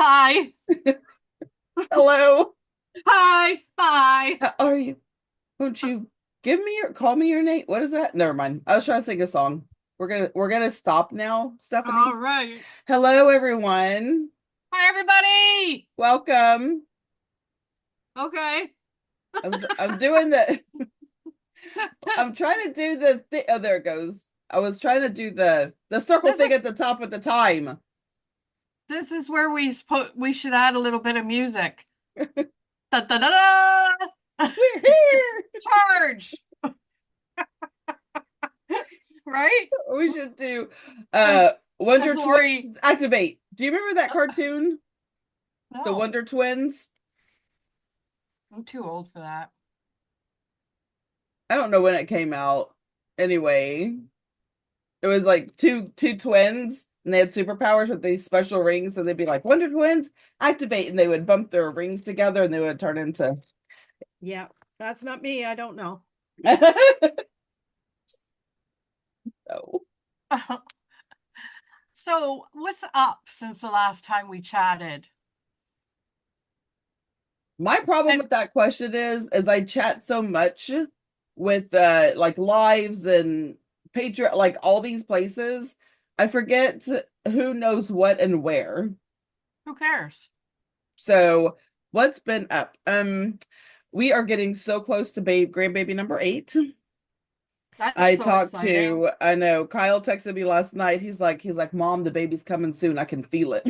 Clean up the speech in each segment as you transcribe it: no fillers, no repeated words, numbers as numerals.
Hi. Hello. Hi. Bye. How are you? Won't you call me your name? What is that? Never mind. I was trying to sing a song. We're gonna stop now, All Stephanie. right. Hello, everyone. Hi, everybody. Welcome. Okay. I'm doing the I'm trying to do oh, there it goes. I was trying to do the circle This thing is at the top with the time. this is where we should add a little bit of music. Da, da, da, da. We're here. Charge. Right? We should do As Wonder as Lori. Twins activate. Do you remember that Uh, cartoon? The no, Wonder Twins? I'm too old for that. I don't know when it came out. Anyway, it was like two twins and they had superpowers with these special rings. So they'd be like, Wonder Twins, activate, and they would bump their rings together and they would turn into Yeah, that's not me. I don't know. so So, what's up since the last time we chatted? my problem And with that question is I chat so much with like lives and Patreon, like all these places, I forget who knows what and where. who cares? So what's been up? We are getting so close to grandbaby number 8. That's so exciting. I know Kyle texted me last night. He's like, Mom, the baby's coming soon. I can feel it.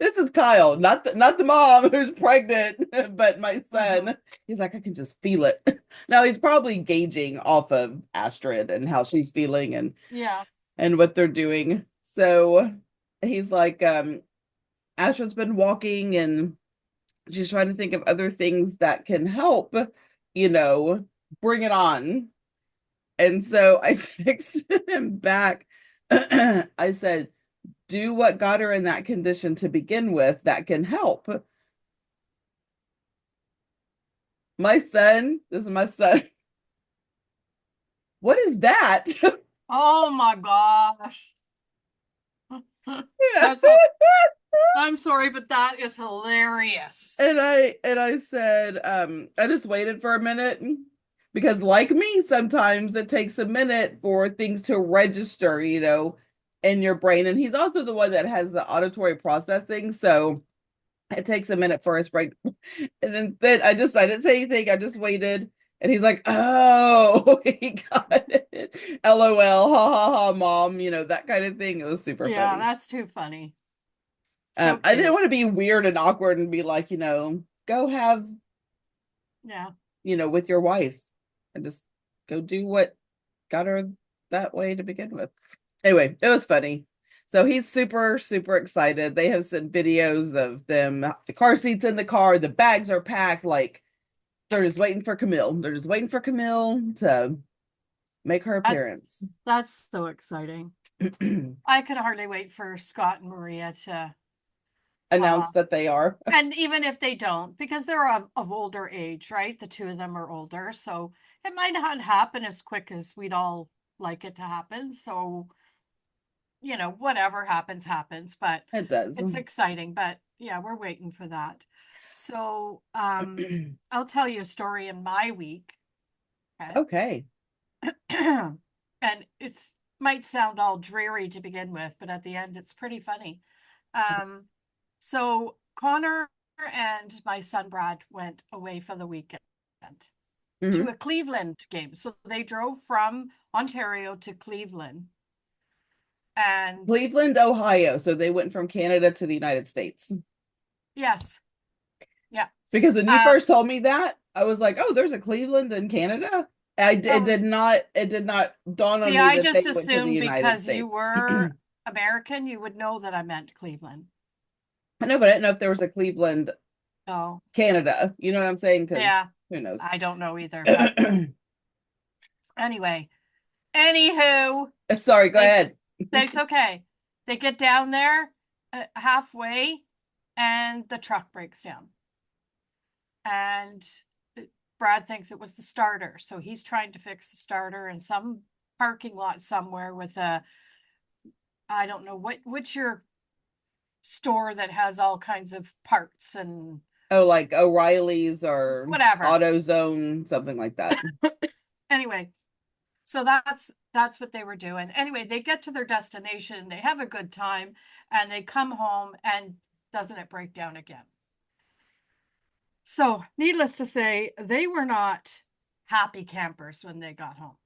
This is Kyle, not the mom who's pregnant, but my Mhm. son. He's like, I can just feel it. Now he's probably gauging off of Astrid and how she's feeling Yeah. and what they're doing. So he's like, Astrid's been walking and she's trying to think of other things that can help, you know, bring it on. And so I texted him back. I said, do what got her in that condition to begin with that can help. My son, this is my son. What is that? Oh my gosh. That's all. I'm sorry, but that is hilarious. And I said, I just waited for a minute because like me, sometimes it takes a minute for things to register, in your brain. And he's also the one that has the auditory processing. So it takes a minute for his brain. And then I didn't say anything. I just waited. And he's like, oh, he got it. LOL, ha ha ha, mom, that kind of thing. It was super Yeah, funny. that's too funny. So I didn't cute. want to be weird and awkward and be like, go have, Yeah. with your wife and just go do what got her that way to begin with. Anyway, it was funny. So he's super, super excited. They have sent videos of them, the car seats in the car, the bags are packed. Like they're just waiting for Camille. They're just waiting for Camille to make her That's appearance. that's so exciting. I can hardly wait for Scott and Maria to tell Announce that us. they are. And even if they don't, because they're of older age, right? The two of them are older, so it might not happen as quick as we'd all like it to happen. So, whatever happens, happens, but It does. it's exciting. But yeah, we're waiting for that. So, I'll tell you a story in my week. Okay. Okay. And it's might sound all dreary to begin with, but at the end it's pretty funny. Um, so Connor and my son Brad went away for the weekend to Mhm. a Cleveland game. So they drove from Ontario to Cleveland. And Cleveland, Ohio. So they went from Canada to the United States. yes, yeah. Because when you Uh, first told me that, I was like, "Oh, there's a Cleveland in Canada." oh, It did not dawn on see, me I that just they went to the assumed United because you States. were American, you would know that I meant Cleveland. I know, but I didn't know if there was a Cleveland, Oh, Canada. You know what I'm saying? Because yeah. who knows? I don't know either, but anyway, anywho, Sorry, go they ahead. it's okay. They get down there halfway, and the truck breaks down. And Brad thinks it was the starter, so he's trying to fix the starter in some parking lot somewhere with a I don't know what's your store that has all kinds of parts and Oh, like O'Reilly's or whatever. AutoZone, something like that. Anyway, so that's what they were doing. Anyway, they get to their destination, they have a good time, and they come home, and doesn't it break down again? So, needless to say, they were not happy campers when they got home.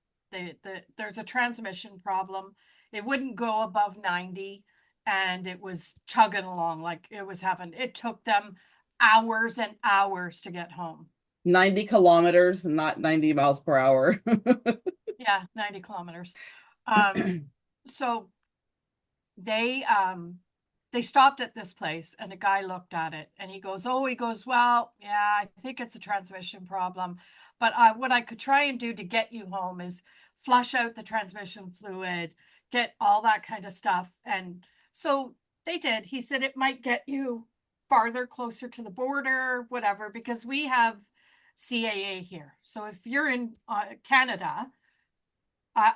There's a transmission problem. It wouldn't go above 90, and it was chugging along like it was having, it took them hours and hours to get home. 90 kilometers, not 90 miles per hour. Yeah, 90 kilometers. Um, so they stopped at this place, and the guy looked at it, and he goes, oh, he goes, well, yeah, I think it's a transmission problem, but what I could try and do to get you home is flush out the transmission fluid, get all that kind of stuff. And so they did. He said it might get you farther, closer to the border, whatever, because we have CAA here. So if you're in Canada,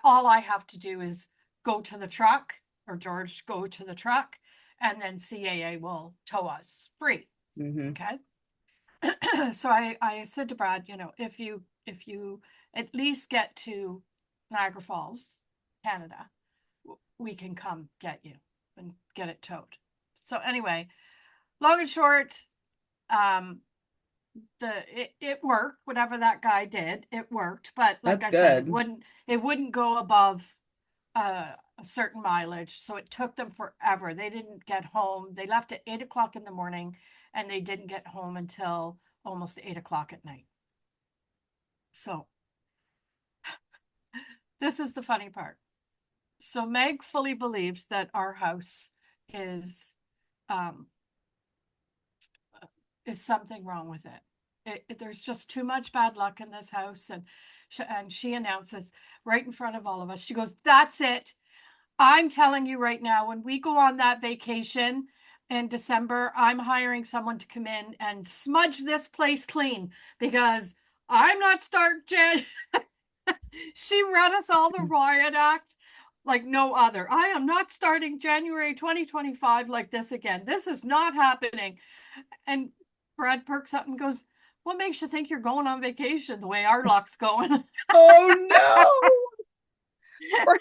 all I have to do is go to the truck, or George go to the truck, and then CAA will tow us free. Mm-hmm. Okay. So I said to Brad, if you at least get to Niagara Falls, Canada, we can come get you and get it towed. So anyway, long and short, um, it worked. Whatever that guy did, it worked. But like That's I said, it good. wouldn't go above a certain mileage. So it took them forever. They didn't get home. They left at 8 o'clock in the morning, and they didn't get home until almost 8 o'clock at night. So this is the funny part. So Meg fully believes that our house is um is something wrong with it. There's just too much bad luck in this house, and she announces right in front of all of us. She goes, "That's it. I'm telling you right now, when we go on that vacation in December, I'm hiring someone to come in and smudge this place clean, because I'm not starting Jan." She read us all the riot act like no other. I am not starting January 2025 like this again. This is not happening. And Brad perks up and goes, what makes you think you're going on vacation the way our luck's going? Oh no.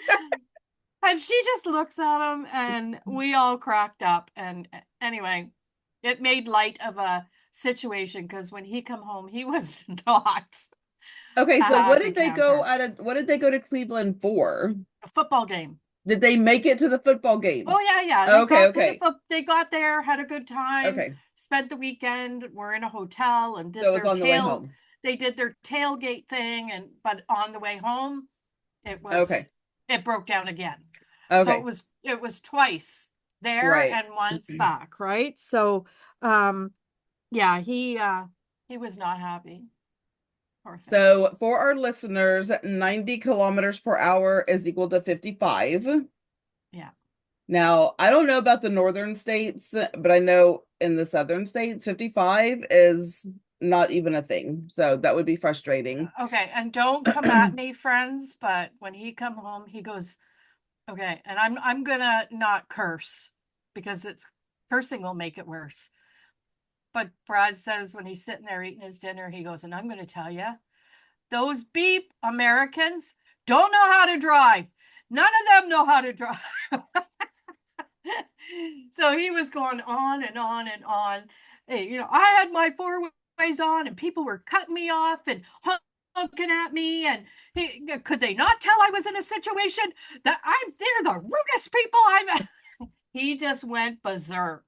And she just looks at him, and we all cracked up. And anyway, it made light of a situation, because when he come home, he was not Okay, a so happy camper. what did they go to Cleveland for? A football game. Did they make it to the football game? Oh yeah, yeah. They Okay, got to okay. they got there, had a good time, Okay. spent the weekend, were in a hotel, and So it was on the way home. they did their tailgate thing, and but on the way home, it Okay. was it broke down again. So Okay. it was twice there Right. and once back, right? So yeah, he was not happy. Poor thing. So for our listeners, 90 kilometers per hour is equal to 55. Yeah. Now, I don't know about the northern states, but I know in the southern states, 55 is not even a thing. So that would be frustrating. Okay, and don't come at me, friends, but when he come home, he goes, okay, and I'm gonna not curse, because it's cursing will make it worse. But Brad says when he's sitting there eating his dinner, he goes, and I'm gonna tell you, those beep Americans don't know how to drive. None of them know how to drive. So he was going on and on and on. Hey, I had my four ways on, and people were cutting me off and looking at me, and could they not tell I was in a situation that they're the rudest people I've. He just went berserk.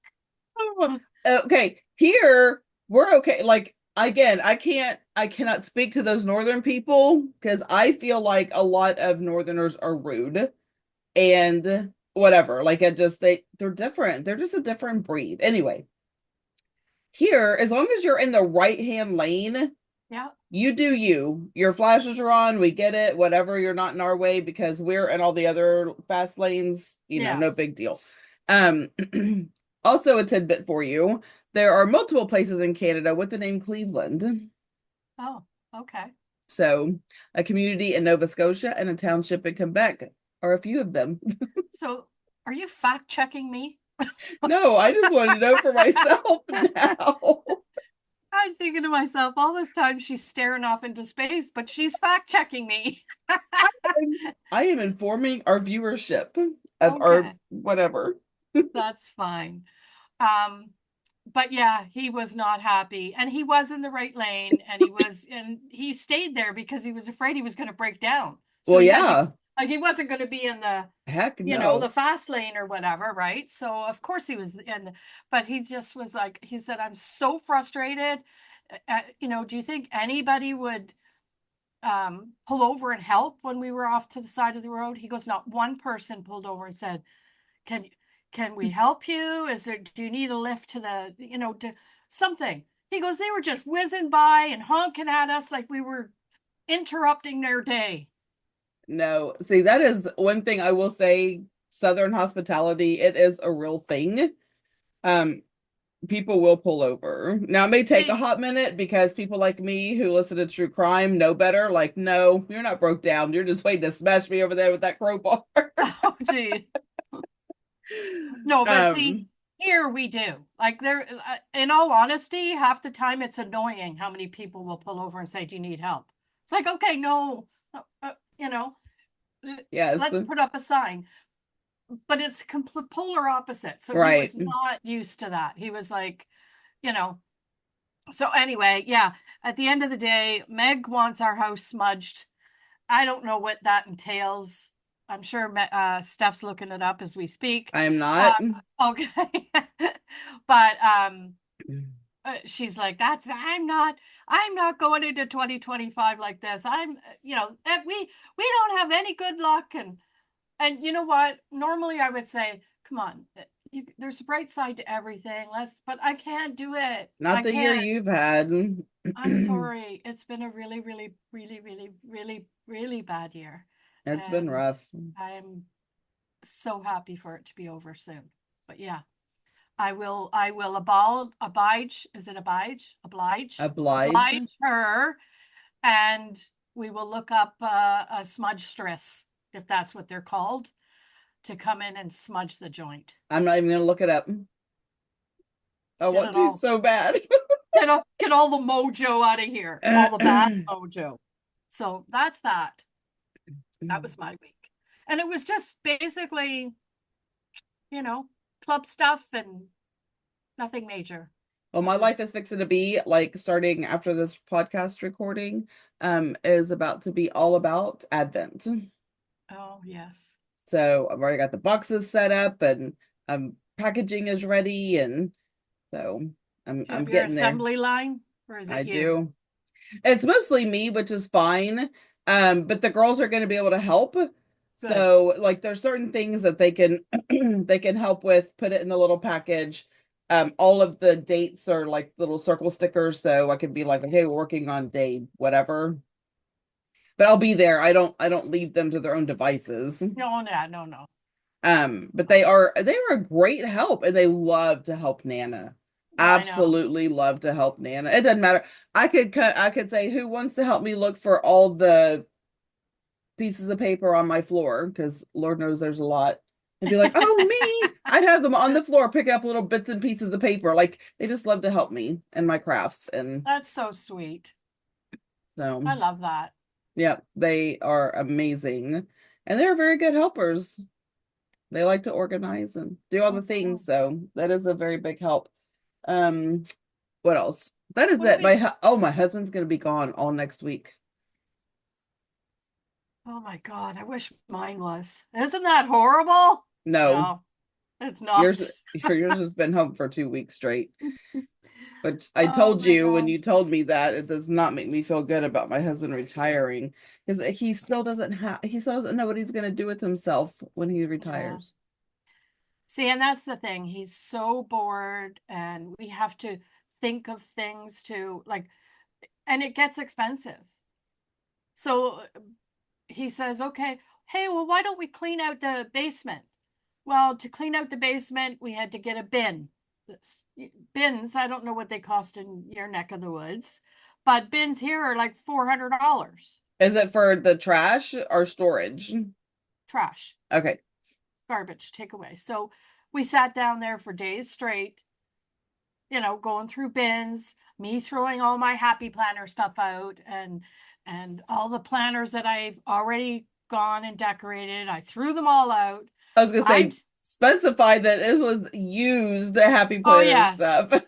Okay, here we're okay. Like again, I cannot speak to those northern people because I feel like a lot of northerners are rude and whatever. Like it just they're different. They're just a different breed. Anyway, here, as long as you're in the right hand lane, Yeah, you do you. Your flashes are on, we get it, whatever, you're not in our way because we're in all the other fast lanes, yeah. no big deal. Um Also a tidbit for you. There are multiple places in Canada with the name Cleveland. Oh, okay. So, a community in Nova Scotia and a township in Quebec are a few of them. So, are you fact checking me? No, I just want to know for myself now. I'm thinking to myself, all this time she's staring off into space, but she's fact checking me. I am informing our viewership of our Okay, whatever. that's fine. Um, but yeah, he was not happy, and he was in the right lane, and he stayed there because he was afraid he was going to break down. So Well, he had to, yeah. like, he wasn't going to be in the, Heck the no. fast lane or whatever, right? So of course he was but he just was like, he said, I'm so frustrated. Do you think anybody would pull over and help when we were off to the side of the road? He goes, not one person pulled over and said, can can we help you? Do you need a lift to to something? He goes, they were just whizzing by and honking at us like we were interrupting their day. No. See, that is one thing I will say, Southern hospitality, it is a real thing. Um, People will pull over. Now it may take a See, hot minute because people like me who listen to true crime know better. Like, no, you're not broke down. You're just waiting to smash me over there with that crowbar. oh gee. No, but see, um, here we do. Like there, in all honesty, half the time it's annoying how many people will pull over and say, "Do you need help?" It's like, okay, no, you know, yes, let's put up a sign. But it's complete polar opposite. So he right. was not used to that. He was like, you know. So anyway, yeah. At the end of the day, Meg wants our house smudged. I don't know what that entails. I'm sure Steph's looking it up as we speak. I am Uh, not. okay, but she's like, "That's I'm not going into 2025 like this. We don't have any good luck." And you know what? Normally I would say, "Come on, there's a bright side to everything. But I can't do it. Not I the year can't. you've had. I'm sorry. It's been a really, really, really, really, really, really bad year. It's been And rough. I'm so happy for it to be over soon. But yeah, I will oblige, is it oblige? Oblige? Oblige. Oblige her, and we will look up a smudge stress, if that's what they're called, to come in and smudge the joint. I'm not even gonna look it up. I Get want it to all, so bad. get all the mojo out of here, all the bad mojo. So that's that. That was my week. And it was just basically, you know, club stuff and nothing major. Well, It my was, life is fixing to be like starting after this podcast recording, is about to be all about Advent. oh, yes. So I've already got the boxes set up and packaging is ready, and so Do you I'm have your getting there. assembly line or is I it you? do. It's mostly me, which is fine. But the girls are going to be able to help. Good. So like there's certain things that they can they can help with, put it in the little package. All of the dates are like little circle stickers, so I could be like, okay, we're working on day whatever. But I'll be there. I don't leave them to their own devices. No, no, no, no. But Oh, they are a great help and they love to help Nana. I know. Absolutely love to help Nana. It doesn't matter. I could say who wants to help me look for all the pieces of paper on my floor, because Lord knows there's a lot. And be like, oh me. I'd have them on the floor picking up little bits and pieces of paper. Like they just love to help me and my crafts. And That's so sweet. so I love that. yeah, they are amazing. And they're very good helpers. They like to organize and do all the Mhm. things, so that is a very big help. Um, what else? That is What do it. we? My husband's gonna be gone all next week. Oh my God, I wish mine was. Isn't that horrible? No, No, it's yours not. yours has been home for 2 weeks straight. But I Oh told my you when God. you told me that it does not make me feel good about my husband retiring, because he still doesn't know what he's gonna do with himself when he Yeah. retires. See, and that's the thing. He's so bored, and we have to think of things to like, and it gets expensive. So he says, okay, hey, well, why don't we clean out the basement? Well, to clean out the basement, we had to get a bin. Bins, I don't know what they cost in your neck of the woods, but bins here are like $400. Is it for the trash or storage? Trash, Okay. garbage, take away. So we sat down there for days straight, going through bins, me throwing all my happy planner stuff out, and all the planners that I've already gone and decorated. I threw them all out. I was gonna I say specify that it was used Happy Oh Planner yes, stuff.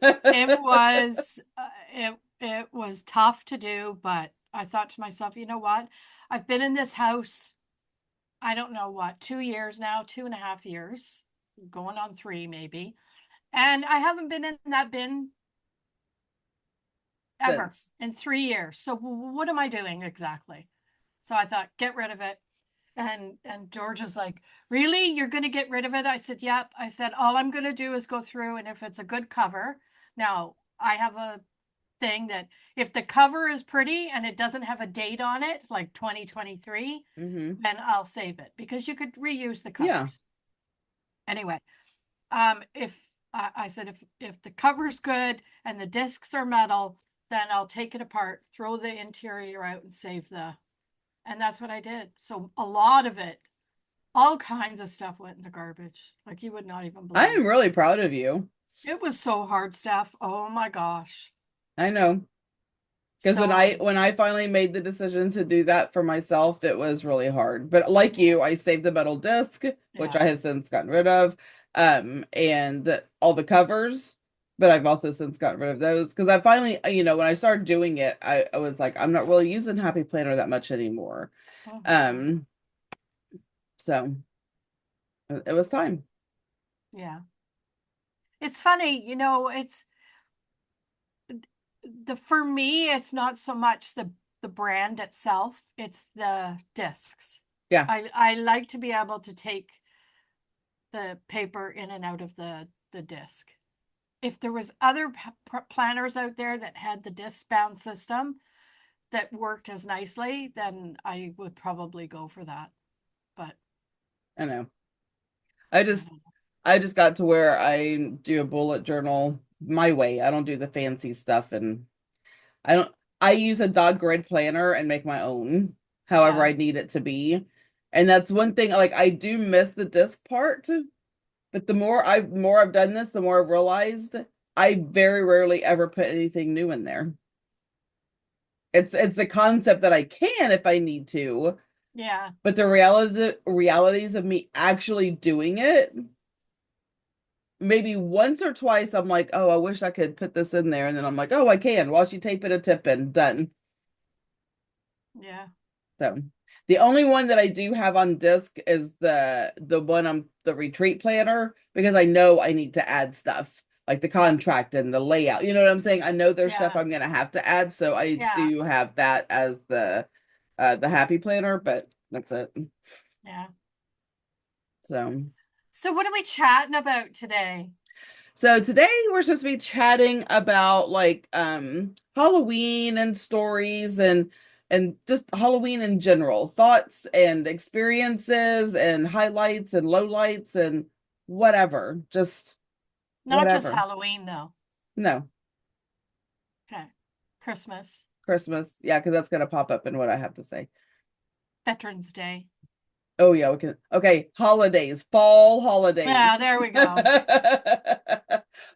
it was tough to do, but I thought to myself, you know what? I've been in this house, I don't know what, 2 years now, 2.5 years, going on three maybe. And I haven't been in that bin ever Since. in 3 years. So what am I doing exactly? So I thought, get rid of it. And George is like, really? You're going to get rid of it? I said, yep. I said, all I'm going to do is go through, and if it's a good cover, now I have a thing that if the cover is pretty and it doesn't have a date on it, like 2023, Mm-hmm. then I'll save it because you could reuse the Yeah. covers. Anyway, if I said if the cover's good and the discs are metal, then I'll take it apart, throw the interior out, and save the. And that's what I did. So a lot of it, all kinds of stuff went in the garbage. Like you would not even I believe. am really proud of you. It was so hard stuff. Oh my gosh. I know. Because when So I many. when I finally made the decision to do that for myself, it was really hard. But like Yeah. you, I saved the metal disc, which Yeah. I have since gotten rid of, and all the covers, but I've also since gotten rid of those because I finally, when I started doing it, I was like, I'm not really using Happy Planner that much anymore. Mhm. Um, so it was time. Yeah. It's funny, for me, it's not so much the brand itself, it's the discs. Yeah, I like to be able to take the paper in and out of the disc. If there was other planners out there that had the disc bound system that worked as nicely, then I would probably go for that. But I know. I I just don't know. I just got to where I do a bullet journal my way. I don't do the fancy stuff, and I don't I use a dot grid planner and make my own however Yeah, I need it to be. And that's one thing, like I do miss the disc part, but the more I've done this, the more I've realized I very rarely ever put anything new in there. It's the concept that I can if I need to, yeah, but the realities of me actually doing it, maybe once or twice I'm like, oh, I wish I could put this in there, and then I'm like, oh, I can. Washi tape it a tip and done. yeah, So the only one that I do have on disc is the one on the retreat planner because I know I need to add stuff like the contract and the layout. You know what I'm saying? I know there's stuff yeah, I'm gonna have to add, so I yeah, do have that as the happy planner, but that's it. yeah. So So what are we chatting about today? so today we're supposed to be chatting about like Halloween and stories and just Halloween in general, thoughts and experiences and highlights and lowlights and whatever, just Not just whatever. Halloween, though. No, Okay. Christmas, Christmas. Yeah, because that's gonna pop up in what I have to say. Veterans Day. Oh yeah, we can. Okay, holidays, fall holidays. Yeah, there we go.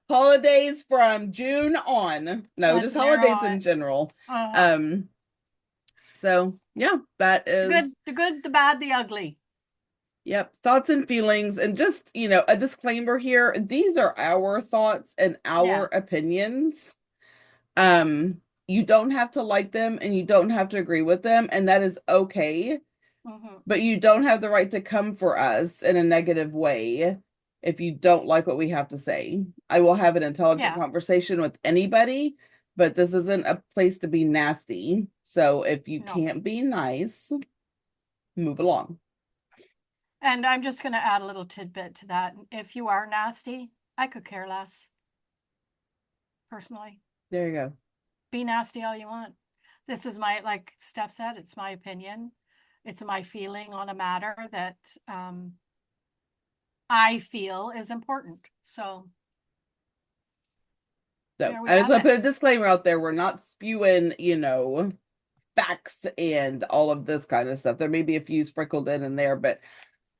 Holidays from June on. No, Let's just narrow holidays in it. general. Uh-huh. Um, so yeah, that The is, good, the good, the bad, the ugly. yep, thoughts and feelings. And just, a disclaimer here, these are our thoughts and our Yeah. opinions. You don't have to like them and you don't have to agree with them, and that is okay. Hmm. But you don't have the right to come for us in a negative way if you don't like what we have to say. I will have an intelligent Yeah. conversation with anybody, but this isn't a place to be nasty. So if you No. can't be nice, move along. And I'm just going to add a little tidbit to that. If you are nasty, I could care less, personally. There you go. Be nasty all you want. This is like Steph said, it's my opinion. It's my feeling on a matter that I feel is important. So So there we I just have want to it. put a disclaimer out there. We're not spewing, facts and all of this kind of stuff. There may be a few sprinkled in there, but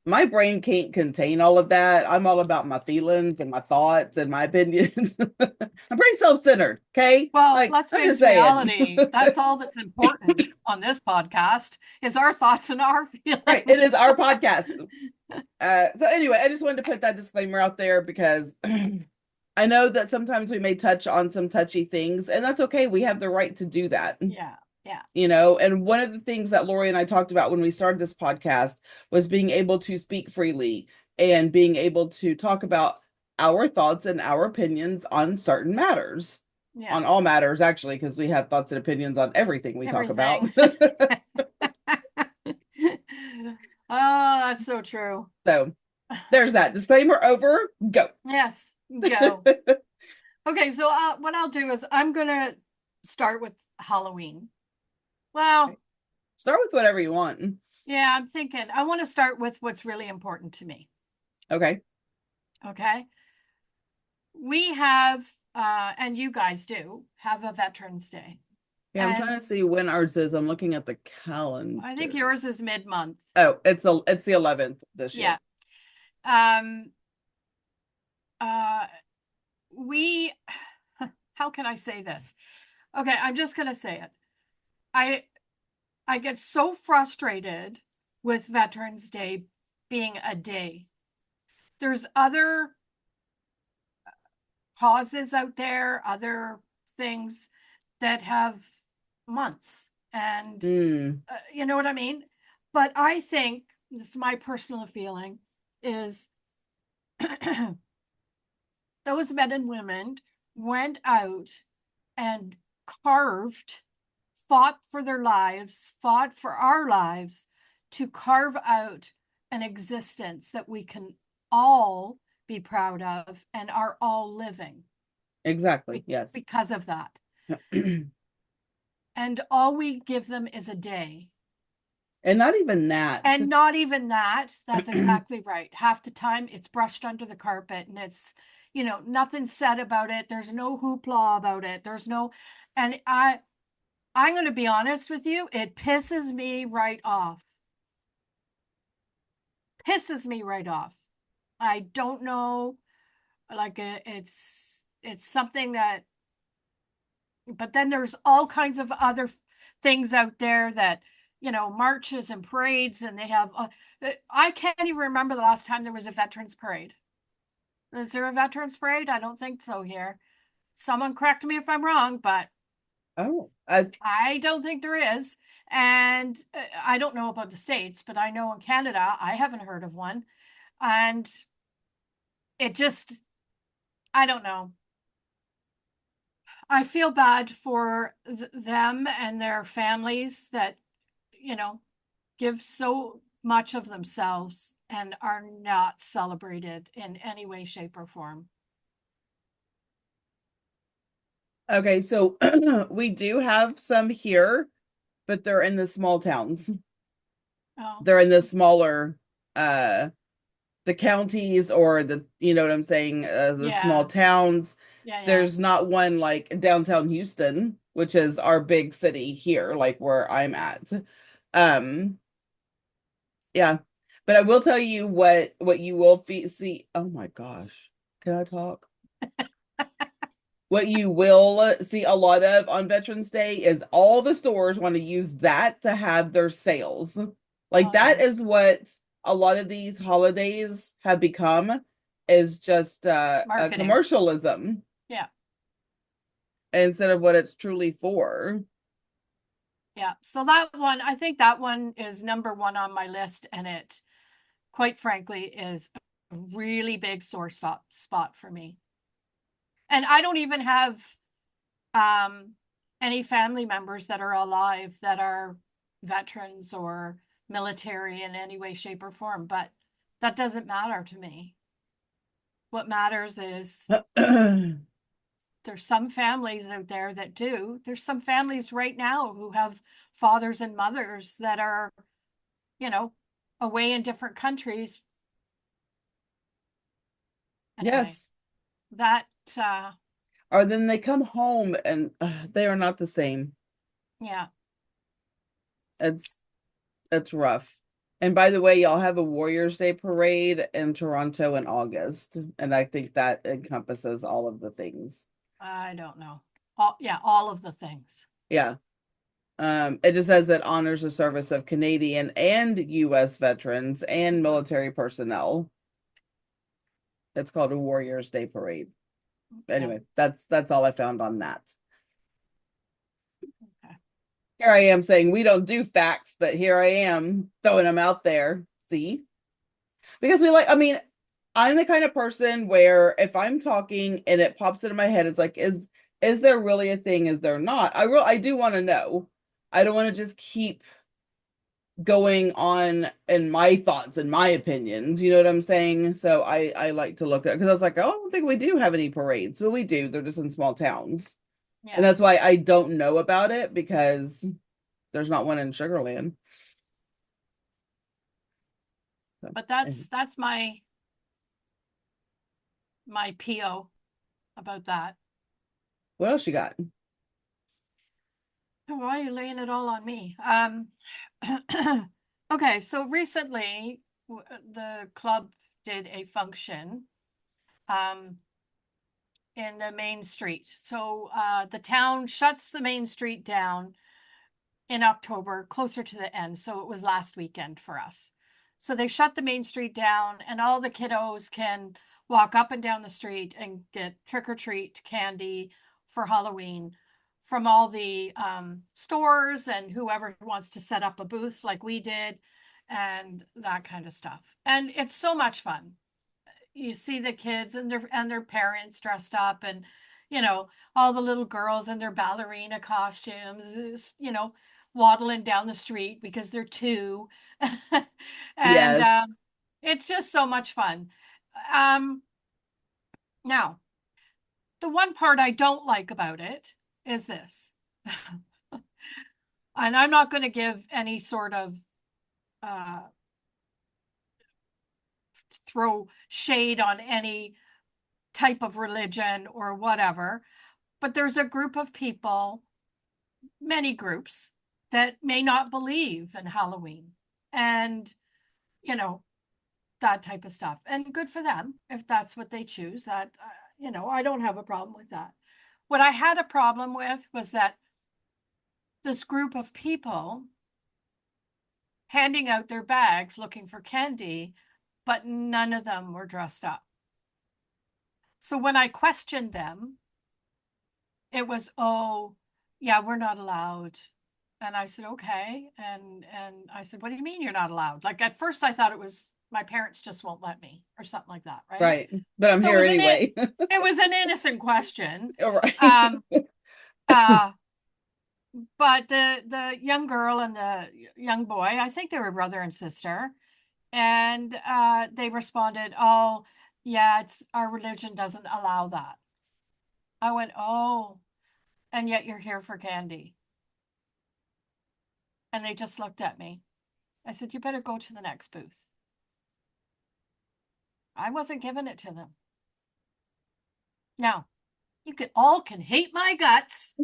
my brain can't contain all of that. I'm all about my feelings and my thoughts and my opinions. I'm pretty self-centered, okay? Well, Like, let's I'm just face saying. reality. That's all that's important on this podcast is our thoughts and our Right. It is feelings. our podcast. So anyway, I just wanted to put that disclaimer out there because I know that sometimes we may touch on some touchy things, and that's okay. We have the right to do that. Yeah, yeah, And one of the things that Lorie and I talked about when we started this podcast was being able to speak freely and being able to talk about our thoughts and our opinions on certain matters, yeah. on all matters, actually, because we have thoughts and opinions on everything we talk about. Everything. Oh, that's so true. So there's that disclaimer over. Go. Yes, go. Okay, so what I'll do is I'm gonna start with Halloween. Well, Start with whatever you want. yeah, I'm thinking I want to start with what's really important to me. Okay. Okay. We have, and you guys do, have a Veterans Day. Yeah, I'm trying And to see when ours is. I'm looking at the I think calendar. yours is mid-month. Oh, it's the 11th this Yeah. year. Um, uh, we, how can I say this? Okay, I'm just gonna say it. I I get so frustrated with Veterans Day being a day. There's other causes out there, other things that have months. And Hmm. you know what I mean? But I think this is my personal feeling is those men and women went out and carved, fought for their lives, fought for our lives to carve out an existence that we can all be proud of and are all living Exactly. Yes. because of that. And all we give them is a day. And not even that. And not even that. That's exactly right. Half the time it's brushed under the carpet and it's, nothing said about it. There's no hoopla about it. And I'm going to be honest with you, it pisses me right off. Pisses me right off. I don't know, like it's something that, but then there's all kinds of other things out there that, marches and parades, and they have, I can't even remember the last time there was a veterans parade. Is there a veterans parade? I don't think so here. Someone correct me if I'm wrong, but Oh, I don't think there is. And I don't know about the States, but I know in Canada, I haven't heard of one. And it just, I don't know. I feel bad for them and their families that, you know, give so much of themselves and are not celebrated in any way, shape, or form. okay. So we do have some here, but they're in the small towns. Oh, They're in the smaller, uh, the counties or you know what I'm saying, the small yeah, towns. yeah, yeah. There's not one like downtown Houston, which is our big city here, like where I'm at. Um, yeah, but I will tell you what you will see. Oh my gosh, can I talk? What you will see a lot of on Veterans Day is all the stores want to use that to have their sales. Like Oh, that yeah. is what a lot of these holidays have become, is just a Marketing. commercialism Yeah, instead of what it's truly for. yeah. So that one, I think that one is number one on my list, and it, quite frankly, is a really big sore spot for me. And I don't even have um, any family members that are alive that are veterans or military in any way, shape, or form, but that doesn't matter to me. What matters is there's some families out there that do. There's some families right now who have fathers and mothers that are, you know, away in different countries. Anyway, Yes. that, uh, Or then they come home and they are not the same. yeah, It's rough. And by the way, y'all have a Warriors Day parade in Toronto in August, and I think that encompasses all of the things. I don't know. Yeah, all of the things. Yeah. It just says that honors the service of Canadian and US veterans and military personnel. It's called a Warriors Day parade. Okay. Anyway, that's all I found on that. Okay. Here I am saying we don't do facts, but here I am throwing them out there. See? Because I mean, I'm the kind of person where if I'm talking and it pops into my head, it's like, is there really a thing? Is there not? I do want to know. I don't want to just keep going on in my thoughts and my opinions. You know what I'm saying? So I like to look at, because I was like, oh, I don't think we do have any parades. Well, we do. They're just in small towns. And Yeah. that's why I don't know about it, because there's not one in Sugarland. So, But that's my PO about that. what else you got? Why are you laying it all on me? Okay, so recently the club did a function um, in the main street. So the town shuts the main street down in October, closer to the end. So it was last weekend for us. So they shut the main street down, and all the kiddos can walk up and down the street and get trick or treat candy for Halloween from all the stores and whoever wants to set up a booth like we did and that kind of stuff. And it's so much fun. You see the kids and their parents dressed up, and all the little girls in their ballerina costumes, waddling down the street because they're two. And Yes. it's just so much fun. um Now, the one part I don't like about it is this. And I'm not going to give any sort of uh throw shade on any type of religion or whatever, but there's a group of people, many groups, that may not believe in Halloween and, you know, that type of stuff. And good for them if that's what they choose. That, I don't have a problem with that. What I had a problem with was that this group of people handing out their bags looking for candy, but none of them were dressed up. So when I questioned them, it was, oh, yeah, we're not allowed. And I said, okay. And I said, what do you mean you're not allowed? Like at first I thought it was my parents just won't let me or something like that, right? Right. But I'm So here anyway. it was an innocent question. All right. Um uh but the young girl and the young boy, I think they were brother and sister, and they responded, oh, yeah, it's our religion doesn't allow that. I went, oh, and yet you're here for candy. And they just looked at me. I said, you better go to the next booth. I wasn't giving it to them. Now, you can hate my guts.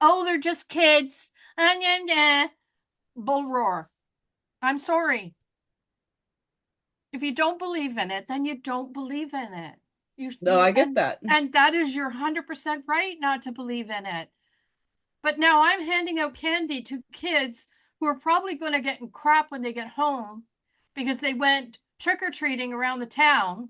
Oh, they're just kids. Bull roar. I'm sorry. If you don't believe in it, then you don't believe in it. No, I get that. And that is your 100% right not to believe in it. But now I'm handing out candy to kids who are probably going to get in crap when they get home because they went trick-or-treating around the town.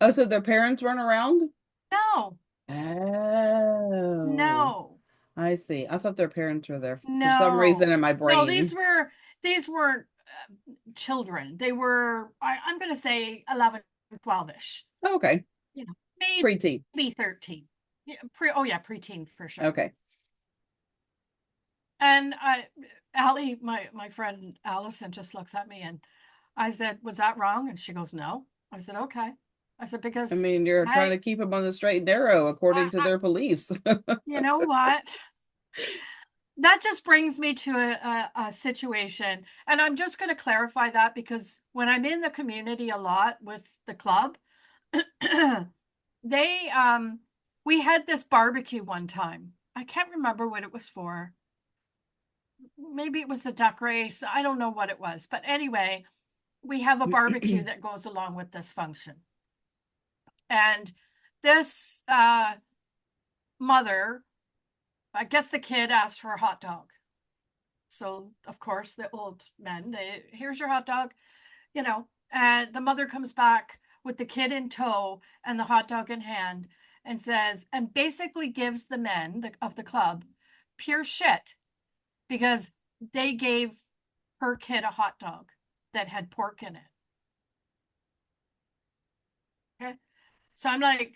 Oh, so their parents weren't around? No, Oh, no, I see. I thought their parents were there for some reason no, in my no. brain. These weren't children. They were, I'm going to say 11, 12-ish. Oh, okay. You know, Preteen. maybe 13. Yeah, preteen for sure. Okay. And Allie, my friend Allison, just looks at me, and I said, was that wrong? And she goes, no. I said, okay. I said, I because mean, you're trying I, to keep them on the straight and narrow according to I their beliefs. you know what? That just brings me to a situation. And I'm just going to clarify that because when I'm in the community a lot with the club, they, we had this barbecue one time. I can't remember what it was for. maybe it was the duck race. I don't know what it was. But anyway, we have a barbecue that goes along with this function. And this mother, I guess the kid asked for a hot dog. So, of course, the old men, here's your hot dog, and the mother comes back with the kid in tow and the hot dog in hand and says, and basically gives the men of the club pure shit because they gave her kid a hot dog that had pork in it. Okay. So I'm like,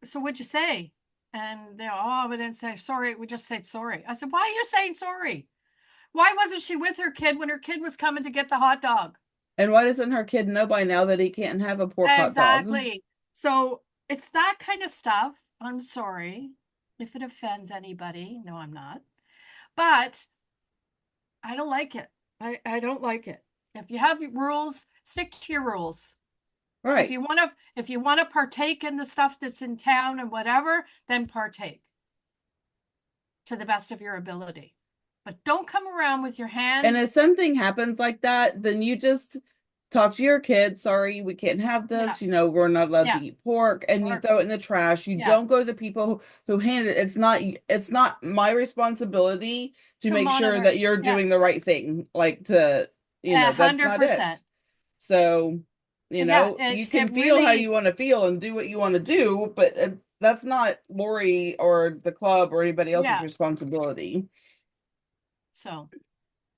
so what'd you say? And they're, oh, we didn't say sorry. We just said sorry. I said, why are you saying sorry? Why wasn't she with her kid when her kid was coming to get the hot dog? And why doesn't her kid know by now that he can't have a pork hot dog? Exactly. So it's that kind of stuff. I'm sorry if it offends anybody. No, I'm not. But I don't like it. I don't like it. If you have rules, stick to your rules. If Right. you want to partake in the stuff that's in town and whatever, then partake to the best of your ability. But don't come around with your And hand. if something happens like that, then you just talk to your kid. Sorry, we can't have Yeah, this. We're not allowed to yeah, eat pork, and you or throw it in the trash. You yeah. don't go to the people who handed it. It's not my responsibility to To make sure monitor. that you're Yeah, doing the right thing. Like to, a that's hundred not it. percent. So, So yeah, you it can feel how really, you want to feel and do what you want to do, but that's not Lori or the club or anybody else's yeah. responsibility. So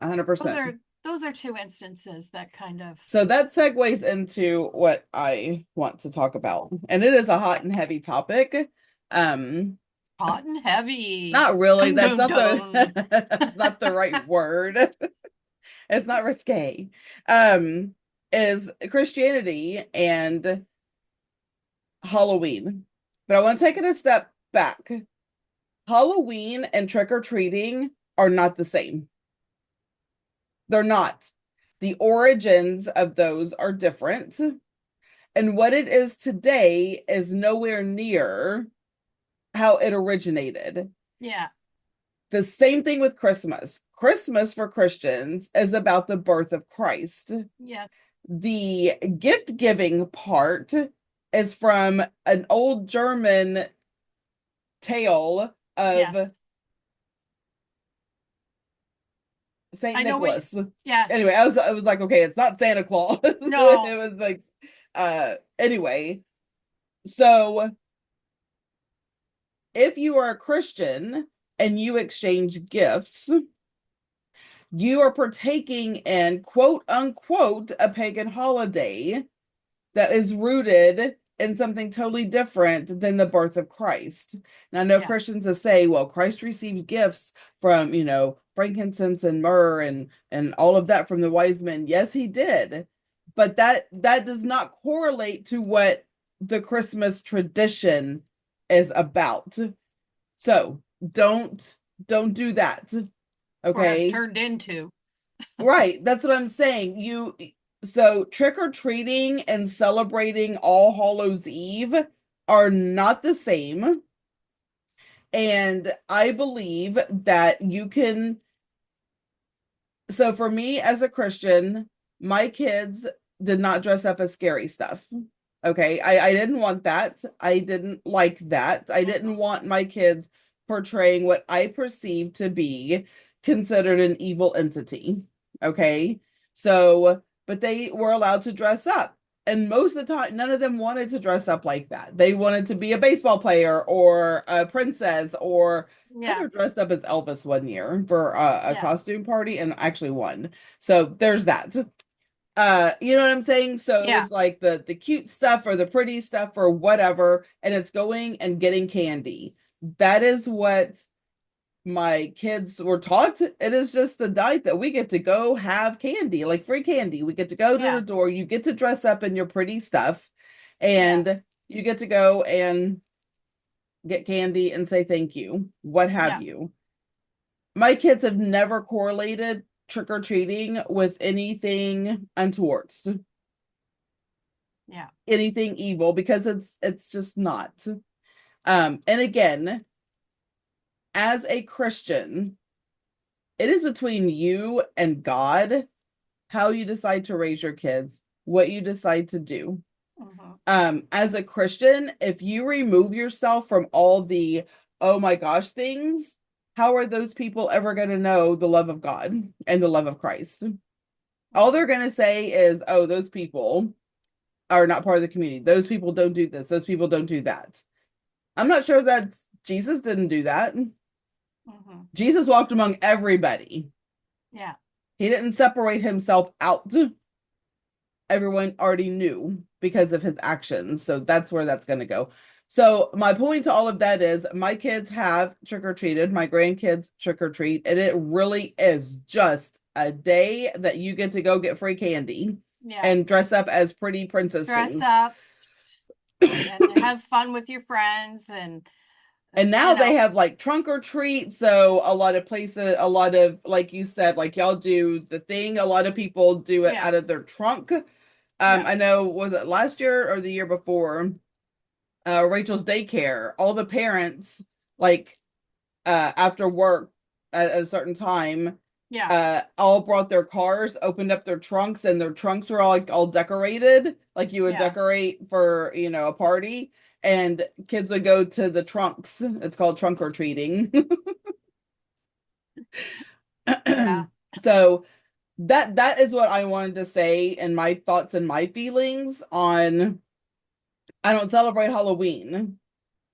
100%. those are two instances that kind of So that segues into what I want to talk about. And it is a hot and heavy topic. Um, hot and heavy. not really. Dun That's dun not the dun. that's not the right word. It's not risque. Um, is Christianity and Halloween. But I want to take it a step back. Halloween and trick-or-treating are not the same. They're not. The origins of those are different. And what it is today is nowhere near how it originated. Yeah. The same thing with Christmas. Christmas for Christians is about the birth of Christ. Yes. The gift giving part is from an old German tale of Yes. Saint I know what. Nicholas. Yes. Anyway, I was like, okay, it's not Santa Claus. No. It was like anyway. So if you are a Christian and you exchange gifts, you are partaking in quote unquote a pagan holiday that is rooted in something totally different than the birth of Christ. And I know Yeah. Christians that say, well, Christ received gifts from, frankincense and myrrh and all of that from the wise men. Yes, he did. But that does not correlate to what the Christmas tradition is about. So don't do that. Or has Okay. turned into. Right. That's what I'm saying. So trick or treating and celebrating All Hallows Eve are not the same. And I believe that you can. So for me as a Christian, my kids did not dress up as scary stuff. Okay. I didn't want that. I didn't like that. I didn't Mm-mm. want my kids portraying what I perceived to be considered an evil entity. Okay. So, but they were allowed to dress up. And most of the time, none of them wanted to dress up like that. They wanted to be a baseball player or a princess, or Yeah. Heather dressed up as Elvis one year for a Yeah. costume party and actually won. So there's that. You know what I'm saying? So it Yeah. was like the cute stuff or the pretty stuff or whatever, and it's going and getting candy. That is what my kids were taught. It is just the night that we get to go have candy, like free candy. We get to go to Yeah. the door. You get to dress up in your pretty stuff, Yeah. and you get to go and get candy and say thank you, what have Yeah. you. My kids have never correlated trick or treating with anything untoward, Yeah. anything evil, because it's just not. And again, as a Christian, it is between you and God how you decide to raise your kids, what you decide to do. Mhm. As a Christian, if you remove yourself from all the oh my gosh things, how are those people ever going to know the love of God and the love of Christ? All they're Mhm. going to say is, oh, those people are not part of the community. Those people don't do this. Those people don't do that. I'm not sure that Jesus didn't do that. Mhm. Jesus walked among everybody. Yeah. He didn't separate himself out. Everyone already knew because of his actions. So that's where that's going to go. So my point to all of that is my kids have trick or treated, my grandkids trick or treat, and it really is just a day that you get to go get free candy Yeah. and dress up as pretty princess Dress things. up and have fun with your friends and And now they have like trunk or treat. So a lot of places, a lot of, like you said, like y'all do the thing, a lot of people do it yeah. out of their trunk. Yeah. I know, was it last year or the year before? Rachel's daycare, all the parents, like after work at a certain time, Yeah. all brought their cars, opened up their trunks, and their trunks were all like all decorated, like you would Yeah. decorate for, a party. And kids would go to the trunks. It's called trunk or treating. Yeah. So that is what I wanted to say and my thoughts and my feelings on. I don't celebrate Halloween.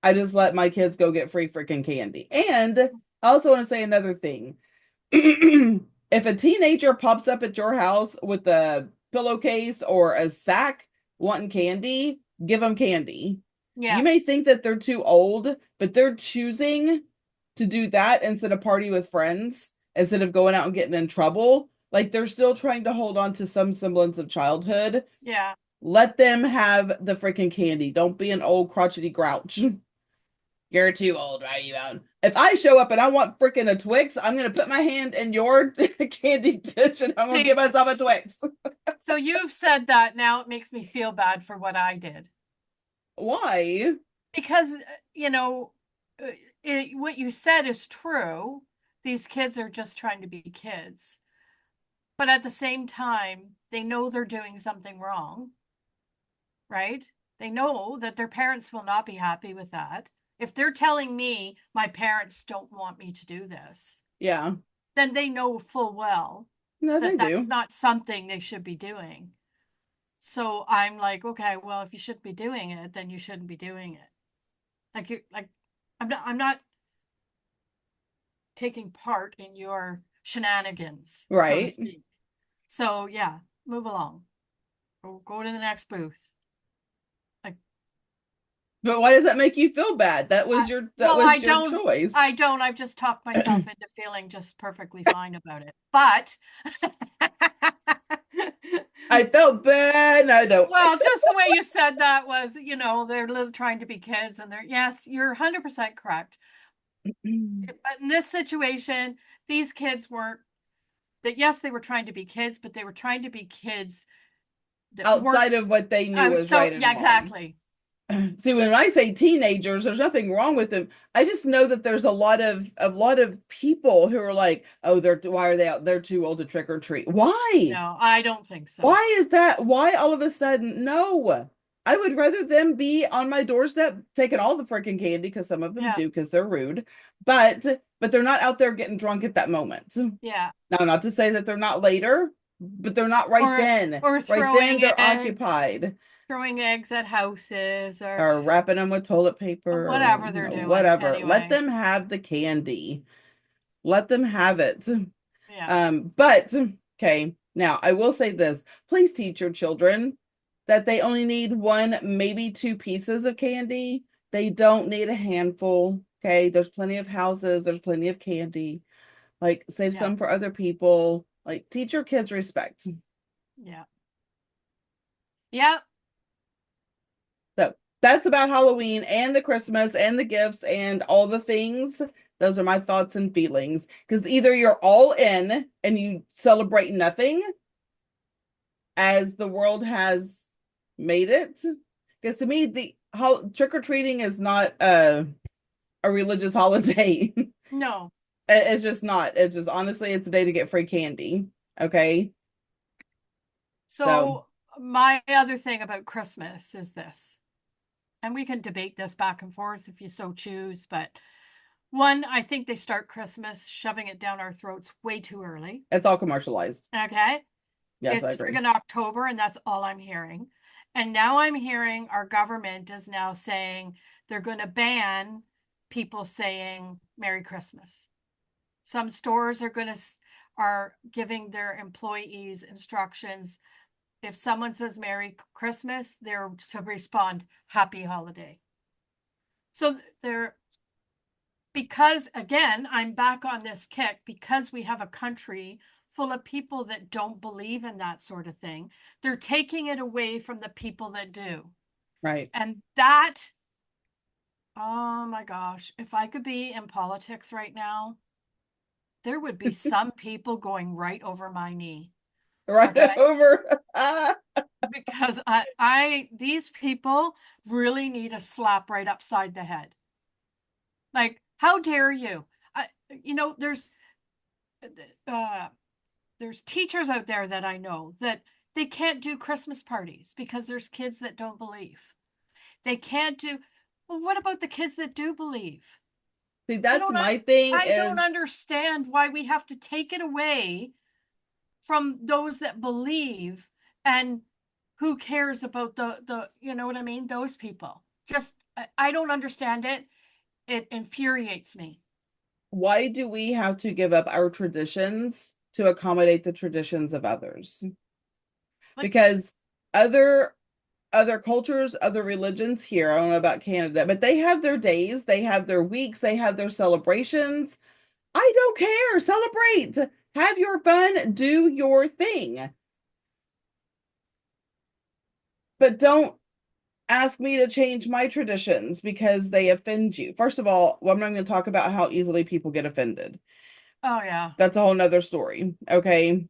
I just let my kids go get free freaking candy. And I also want to say another thing. If a teenager pops up at your house with a pillowcase or a sack wanting candy, give them candy. You Yeah. may think that they're too old, but they're choosing to do that instead of party with friends, instead of going out and getting in trouble. Like they're still trying to hold on to some semblance of childhood. Yeah. Let them have the freaking candy. Don't be an old crotchety grouch. You're too old. Why are you out? If I show up and I want freaking a Twix, I'm gonna put my hand in your candy dish and I'm gonna See, give myself a Twix. so you've said that now it makes me feel bad for what I did. Why? Because, you know, uh, what you said is true. These kids are just trying to be kids. But at the same time, they know they're doing something wrong, right? They know that their parents will not be happy with that. If they're telling me my parents don't want me to do this, Yeah. then they know full well No, they that that's do. not something they should be doing. So I'm like, okay, well, if you shouldn't be doing it, then you shouldn't be doing it. Like you like I'm not taking part in your shenanigans, so to Right. speak. So yeah, move along. Go to the next booth. Like But why does that make you feel bad? That I, was your that well, was your choice. I don't. I've just talked myself into feeling just perfectly fine about it. But I felt bad. No, I don't. well, just the way you said that was, they're little trying to be kids and yes, you're 100% correct. But in this situation, these kids weren't that yes, they were trying to be kids, but they were trying to be kids that weren't Outside of what they knew was so right and yeah, wrong. exactly. See, when I say teenagers, there's nothing wrong with them. I just know that there's a lot of people who are like, oh, why are they out? They're too old to trick or treat. Why? No, I don't think so. Why is that? Why all of a sudden? No. I would rather them be on my doorstep taking all the freaking candy because some of them Yeah. do because they're rude. But they're not out there getting drunk at that moment. Yeah. Now, not to say that they're not later, but they're not right Or then. or Right then, throwing they're eggs, occupied throwing eggs at houses or or wrapping them with toilet paper or whatever they're doing whatever. Let anyway. them have the candy. Let them have it. Yeah. But okay, now I will say this. Please teach your children that they only need one, maybe two pieces of candy. They don't need a handful. Okay, there's plenty of houses, there's plenty of candy. Like save Yeah. some for other people. Like teach your kids respect. Yeah. Yeah. So that's about Halloween and the Christmas and the gifts and all the things. Those are my thoughts and feelings. Because either you're all in and you celebrate nothing as the world has made it. Because to me, the trick or treating is not a religious holiday. No. It's just not. It's just honestly, it's a day to get free candy. Okay. So So my other thing about Christmas is this, and we can debate this back and forth if you so choose, but one, I think they start Christmas shoving it down our throats way too early. it's all commercialized. Okay. Yes, I It's agree. friggin' October, and that's all I'm hearing. And now I'm hearing our government is now saying they're going to ban people saying Merry Christmas. Some stores are giving their employees instructions. If someone says Merry Christmas, they're to respond Happy Holiday. So they're because again, I'm back on this kick because we have a country full of people that don't believe in that sort of thing. They're taking it away from the people that do. Right. And that, oh my gosh, if I could be in politics right now, there would be some people going right over my knee. Right Okay. over. Because these people really need a slap right upside the head. Like, how dare you? I, you know, uh, there's teachers out there that I know that they can't do Christmas parties because there's kids that don't believe. They can't do, well, what about the kids that do believe? See, I that's don't my thing I don't is understand why we have to take it away from those that believe, and who cares about the you know what I mean? Those people. Just I don't understand it. It infuriates me. why do we have to give up our traditions to accommodate the traditions of others? Like, Because other other cultures, other religions here, I don't know about Canada, but they have their days, they have their weeks, they have their celebrations. I don't care. Celebrate. Have your fun, do your thing. But don't ask me to change my traditions because they offend you. First of all, well, I'm not going to talk about how easily people get offended. oh yeah. That's a whole nother story. Okay.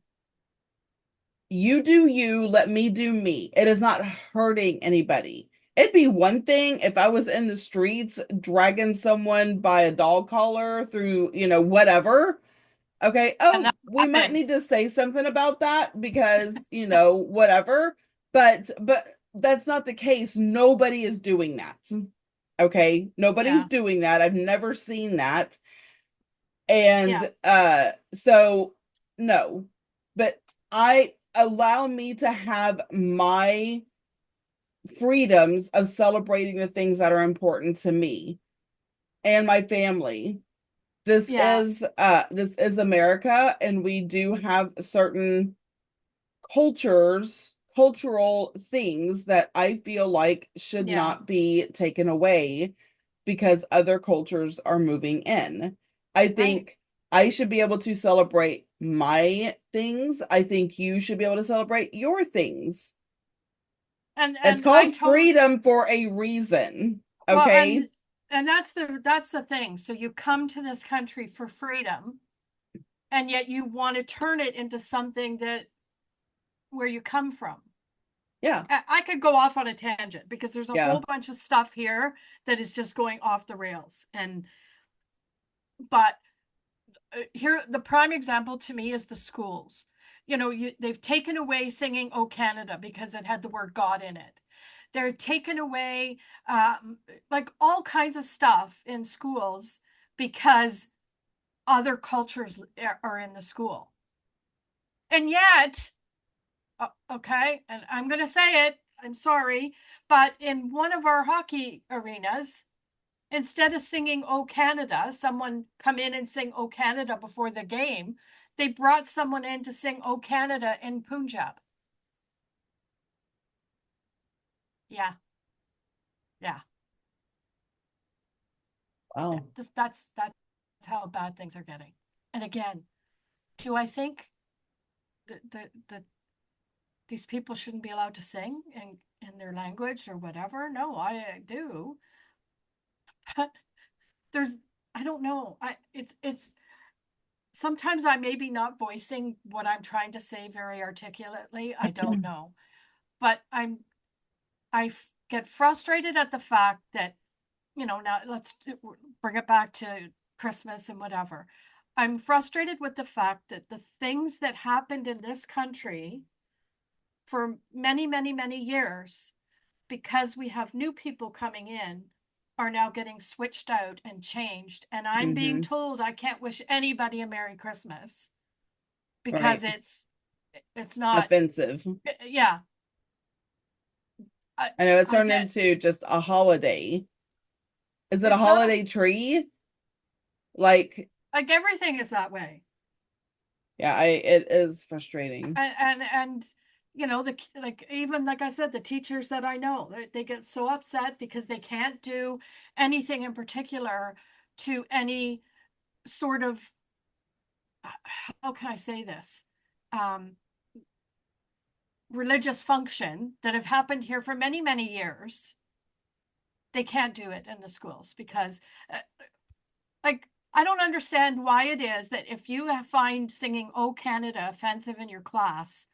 You do you, let me do me. It is not hurting anybody. It'd be one thing if I was in the streets dragging someone by a dog collar through, whatever. Okay. And Oh, that we might need happens. to say something about that because, whatever. But that's not the case. Nobody is doing that. Okay? Nobody's Yeah. doing that. I've never seen that. Yeah. And so no. But I allow me to have my freedoms of celebrating the things that are important to me and my family. Yeah. This is America, and we do have certain cultural things that I feel like should Yeah. not be taken away because other cultures are moving in. I Right. think I should be able to celebrate my things. I think you should be able to celebrate your things. It's And I called told freedom for a reason. well Okay? and that's the thing. So you come to this country for freedom, and yet you want to turn it into something that where you come from. Yeah. I could go off on a tangent because there's a Yeah. whole bunch of stuff here that is just going off the rails. And but here the prime example to me is the schools. They've taken away singing "Oh Canada" because it had the word God in it. They're taken away like all kinds of stuff in schools because other cultures are in the school. And yet, okay, and I'm going to say it, I'm sorry, but in one of our hockey arenas, instead of singing "Oh Canada," someone come in and sing "Oh Canada" before the game, they brought someone in to sing "Oh Canada" in Punjab. Yeah, yeah. Wow. That's how bad things are getting. And again, do I think that these people shouldn't be allowed to sing in their language or whatever? No, I do. But there's I don't know. It's sometimes I may be not voicing what I'm trying to say very articulately. I don't know. But I get frustrated at the fact that, now let's bring it back to Christmas and whatever. I'm frustrated with the fact that the things that happened in this country for many, many, many years, because we have new people coming in, are now getting switched out and changed. And I'm being Mm-hmm. told I can't wish anybody a Merry Christmas because Right. it's not, Offensive. yeah. I, I know it's I turned get into just a holiday. Is it a it's not a, holiday tree? Like, like everything is that way. yeah, it is frustrating. And you know, the like, even like I said, the teachers that I know, they get so upset because they can't do anything in particular to any sort of, how can I say this, um religious function that have happened here for many, many years. They can't do it in the schools because, like, I don't understand why it is that if you find singing "Oh Canada" offensive in your class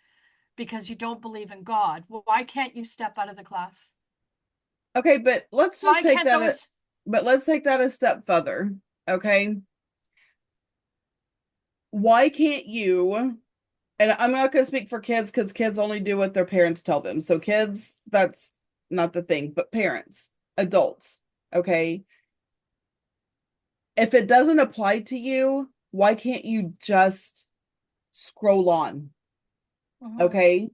because you don't believe in God, well, why can't you step out of the class? Okay, but let's just Why take can't that those? but let's take that a step further. Okay? Why can't you, and I'm not going to speak for kids because kids only do what their parents tell them. So kids, that's not the thing, but parents, adults, okay? If it doesn't apply to you, why can't you just scroll on? Mhm, Okay?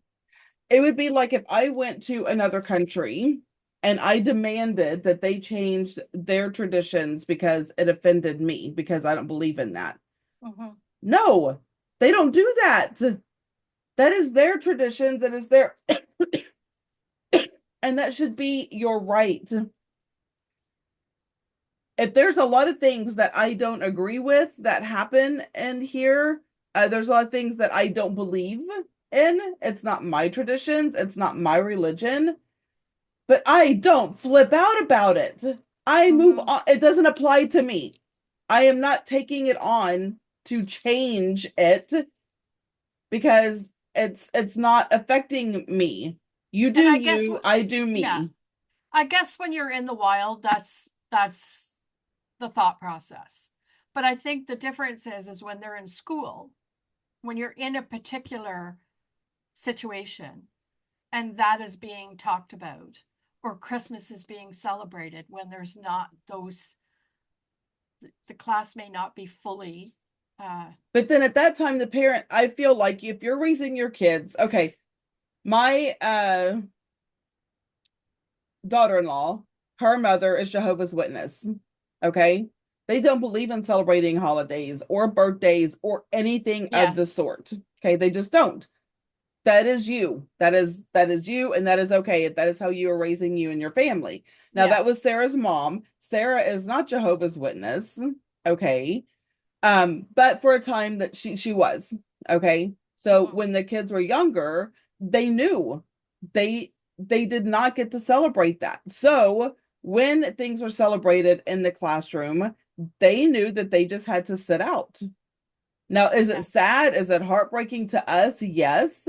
It would be like if I went to another country and I demanded that they changed their traditions because it offended me because I don't believe in that. mhm. No, they don't do that. That is their traditions. It is their, and that should be your right. If there's a lot of things that I don't agree with that happen in here, there's a lot of things that I don't believe in. It's not my traditions. It's not my religion, but I don't flip out about it. I move Mhm. on. It doesn't apply to me. I am not taking it on to change it because it's not affecting me. You do And I guess, you, I do yeah, me. I guess when you're in the wild, that's the thought process. But I think the difference is when they're in school, when you're in a particular situation and that is being talked about, or Christmas is being celebrated when there's not those, the class may not be fully, uh, But then at that time, the parent, I feel like if you're raising your kids, okay, my daughter-in-law, her mother is Jehovah's Witness. Okay. They don't believe in celebrating holidays or birthdays or anything of the yes, sort. Okay. They just don't. That is you. That is you, and that is okay. That is how you are raising you and your family. Now yeah, that was Sarah's mom. Sarah is not Jehovah's Witness. Okay. But for a time that she was. Okay. So mhm, when the kids were younger, they knew they did not get to celebrate that. So when things were celebrated in the classroom, they knew that they just had to sit out. Now, is it yeah, sad? Is it heartbreaking to us? Yes.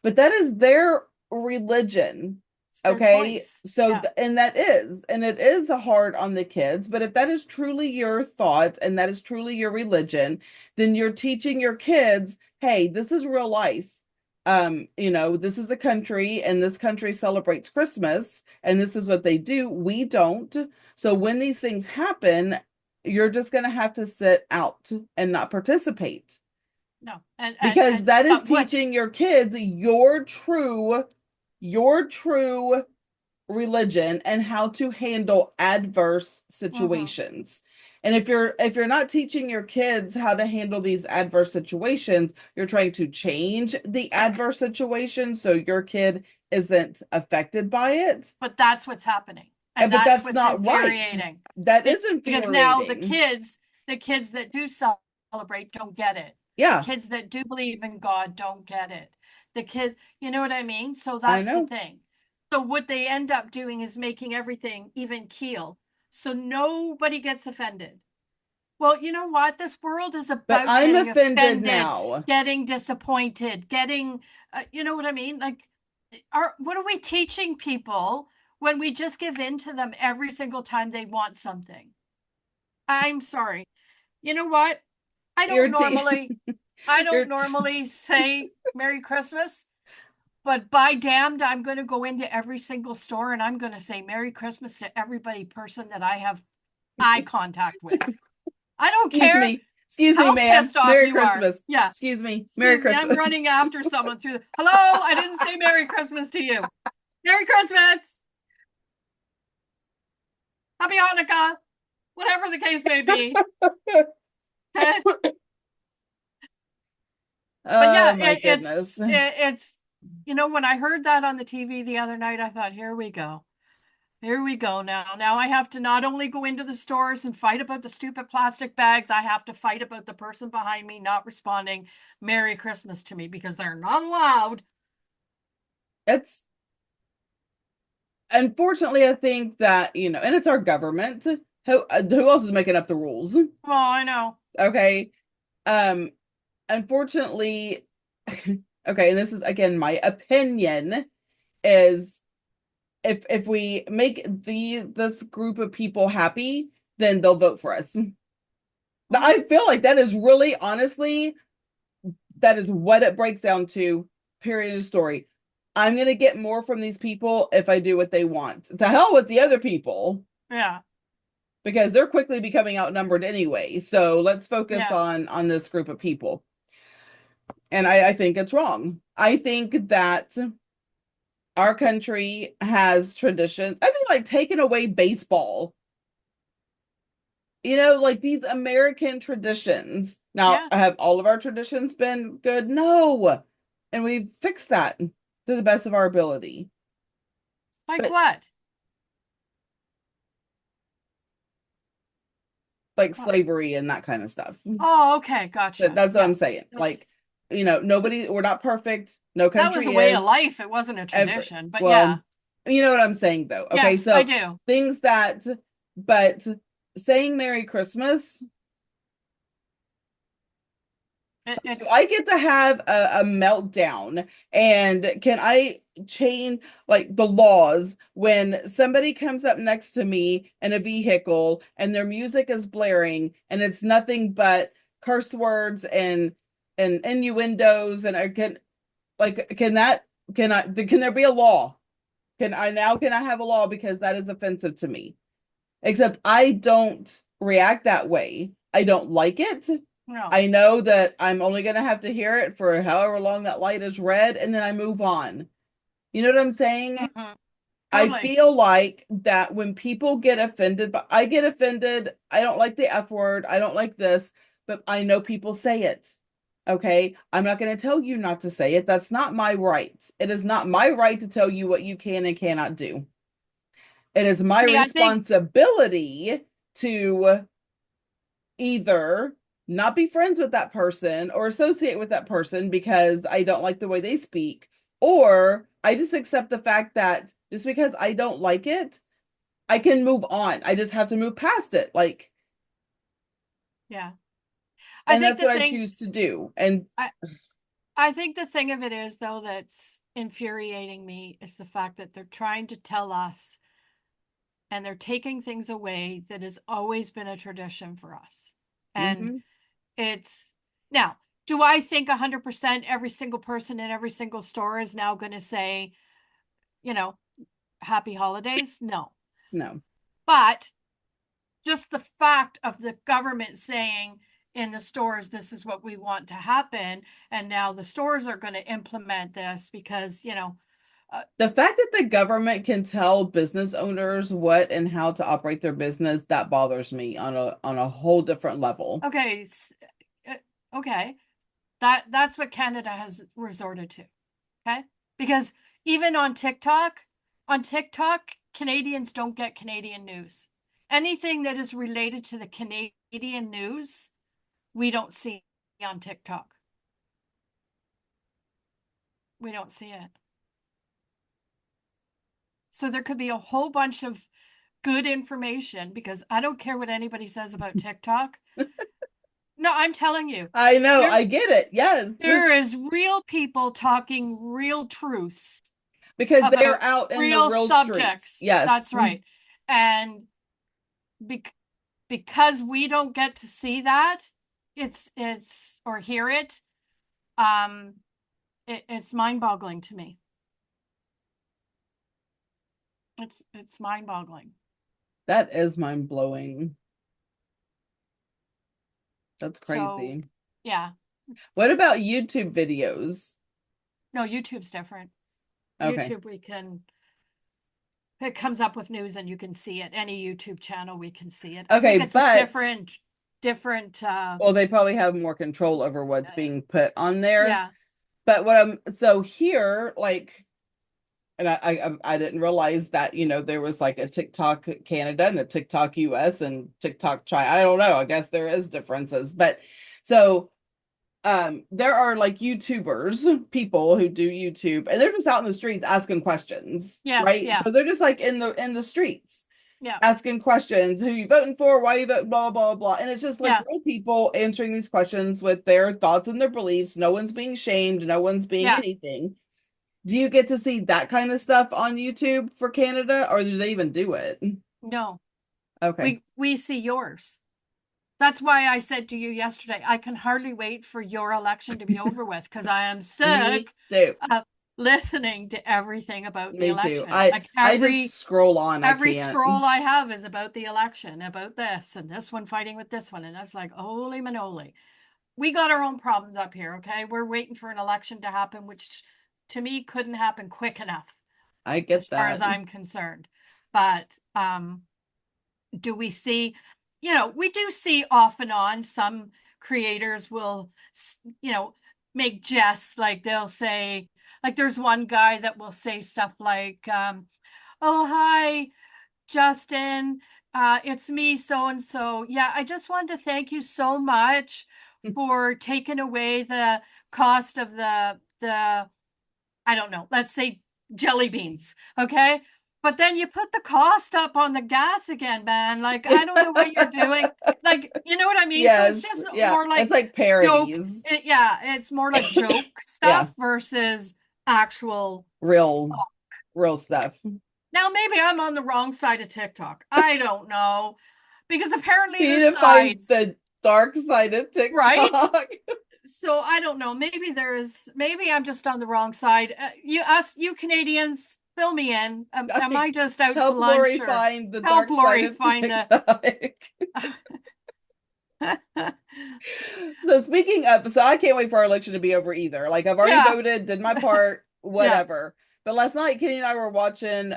But that is their religion. it's their Okay. choice. So, Yeah, and it is hard on the kids. But if that is truly your thought and that is truly your religion, then you're teaching your kids, hey, this is real life. This is a country and this country celebrates Christmas and this is what they do. We don't. So when these things happen, you're just going to have to sit out and not participate no, because that is but what's, teaching your kids your true religion and how to handle adverse mhm, situations. And if you're not teaching your kids how to handle these adverse situations, you're trying to change the adverse situation so your kid isn't affected by it. but that's what's happening. And But that's that's what's not right. infuriating. That is Because now infuriating. the kids that do celebrate don't get it. The Yeah, kids that do believe in God don't get it. The kid, you know what I mean? So I that's the know. thing. So what they end up doing is making everything even keel. So nobody gets offended. Well, you know what? This world is But about I'm getting offended offended, now. getting disappointed, getting, you know what I mean? Like, what are we teaching people when we just give in to them every single time they want something? I'm sorry. You know what? I don't normally, I don't You're normally say Merry Christmas, but by damned, I'm going to go into every single store and I'm going to say Merry Christmas to everybody person that I have eye contact with. I don't excuse care me. Excuse me, how ma'am. pissed off Merry you are. Christmas. Yeah. Excuse me. Merry Excuse me. I'm Christmas. running after someone through the, hello. I didn't say Merry Christmas to you. Merry Christmas. Happy Hanukkah. Whatever the case may be. Okay. But Oh yeah, my goodness. it's, when I heard that on the TV the other night, I thought, here we go. Here we go now. Now I have to not only go into the stores and fight about the stupid plastic bags, I have to fight about the person behind me not responding Merry Christmas to me because they're not allowed. It's unfortunately, I think that, and it's our government. Who else is making up the rules? Well, I know. Okay. Um, Unfortunately, okay, and this is again my opinion, is if we make this group of people happy, then they'll vote for us. But I feel like that is really honestly, that is what it breaks down to, period of story. I'm gonna get more from these people if I do what they want. To hell with the other people. Yeah. Because they're quickly becoming outnumbered anyway. So let's focus Yeah. on this group of people. And I think it's wrong. I think that our country has traditions. I mean, like taking away baseball, like these American traditions. Now, Yeah. have all of our traditions been good? No. And we've fixed that to the best of our ability. Like But what? like What? slavery and that kind of stuff. Oh, okay. Gotcha. That's what Yeah. I'm saying. That's, Like, we're not perfect. No that was a country way of is. life. It wasn't a Ever. tradition, but yeah. Well, you know what I'm saying though. Okay, Yes, I so do. things that, but saying Merry Christmas, do It's, I get to have a meltdown? And can I change like the laws when somebody comes up next to me in a vehicle and their music is blaring and it's nothing but curse words and innuendos, and I can, like, can there be a law? Can I have a law because that is offensive to me? Except I don't react that way. I don't like it. no. I know that I'm only going to have to hear it for however long that light is red, and then I move on. You know what I'm saying? Mm-hmm. I Totally. feel like that when people get offended, but I get offended. I don't like the F word. I don't like this, but I know people say it. Okay. I'm not going to tell you not to say it. That's not my right. It is not my right to tell you what you can and cannot do. It is my See, I think, responsibility to either not be friends with that person or associate with that person because I don't like the way they speak, or I just accept the fact that just because I don't like it, I can move on. I just have to move past it. Like, yeah. I and think that's the what I thing, choose to do. And I, I think the thing of it is, though, that's infuriating me is the fact that they're trying to tell us and they're taking things away that has always been a tradition for us. And mhm, it's now, do I think 100% every single person in every single store is now going to say, you know, happy holidays? No. no. But just the fact of the government saying in the stores, this is what we want to happen. And now the stores are going to implement this because, The fact that the government can tell business owners what and how to operate their business, that bothers me on a whole different level. okay, uh, okay, that's what Canada has resorted to. Okay. Because even on TikTok, Canadians don't get Canadian news. Anything that is related to the Canadian news, we don't see on TikTok. We don't see it. So there could be a whole bunch of good information because I don't care what anybody says about TikTok. No, I'm telling you, I know, there I get it. Yes. there is real people talking real truths Because about they're out in the real real streets. subjects. Yes. That's right. And because we don't get to see that, or hear it, um, it's mind-boggling to me. It's mind-boggling. That is mind blowing. That's So, crazy. yeah. What about YouTube videos? No, YouTube's different. Okay. YouTube, it comes up with news and you can see it. Any YouTube channel, we can see it. I Okay, think it's a but different, well, they probably have more control over what's being put on there. yeah, But what I'm so here, like, and I didn't realize that, there was like a TikTok Canada and a TikTok US and TikTok China. I don't know. I guess there is differences. But so there are like YouTubers, people who do YouTube, and they're just out in the streets asking questions, yes, right? yeah, So they're just like in the streets yeah, asking questions. Who you voting for? Why you voting? Blah blah blah. And it's just like yeah, real people answering these questions with their thoughts and their beliefs. No one's being shamed. No one's being yeah. anything. Do you get to see that kind of stuff on YouTube for Canada, or do they even do it? No, Okay. we see yours. That's why I said to you yesterday, I can hardly wait for your election to be over with because I am Me sick too. of listening to everything about the Me too. election. I Like I just scroll on. I every can't. scroll I have is about the election, about this and this one fighting with this one. And that's like, holy manoli. We got our own problems up here, okay? We're waiting for an election to happen, which to me couldn't happen quick enough I as get far as that. I'm concerned. But do we see, we do see off and on some creators will, make jests, like they'll say, like there's one guy that will say stuff like, oh, hi, Justin, it's me, so and so. Yeah, I just wanted to thank you so much for taking away the cost of the I don't know, let's say jelly beans, okay? But then you put the cost up on the gas again, man. Like, I don't know what you're doing. Like, you know what I mean? So it's Yes, just yeah. more It's like like joke. parodies. Yeah, it's more like joke Yeah, stuff versus actual. real stuff. Now, maybe I'm on the wrong side of TikTok. I don't know. Because apparently You need there's to find sides, the dark side of right? TikTok. So I don't know. Maybe I'm just on the wrong side. You Canadians, fill me in. Am I just out to Help Lorie lunch, or find the help dark side Lorie of find a? TikTok. So speaking of, so I can't wait for our election to be over either. Like I've already Yeah, voted, did my part, yeah, whatever. But last night, Kenny and I were watching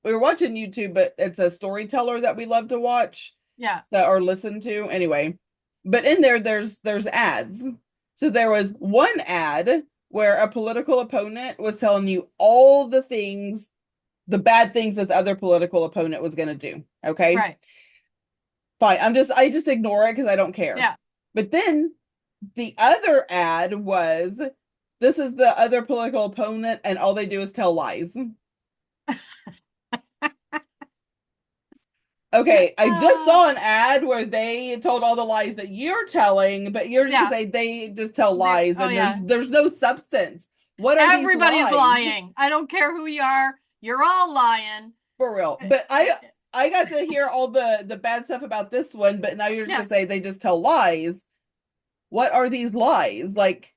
we were watching YouTube, but it's a storyteller that we love to watch yeah. that or listen to anyway. But in there, there's ads. So there was one ad where a political opponent was telling you all the things, the bad things this other political opponent was going to do. Okay, Right. fine. I just ignore it because I don't care. Yeah. But then the other ad was, this is the other political opponent, and all they do is tell lies. Okay, I just Uh, saw an ad where they told all the lies that you're telling, but you're just gonna yeah. say they just tell lies Oh and yeah. there's no substance. What are these Everybody's lies? lying. I don't care who you are. You're all lying. For real. Uh, But uh, I got to hear all the bad stuff about this one, but now you're just Yeah. gonna say they just tell lies. What are these lies? Like,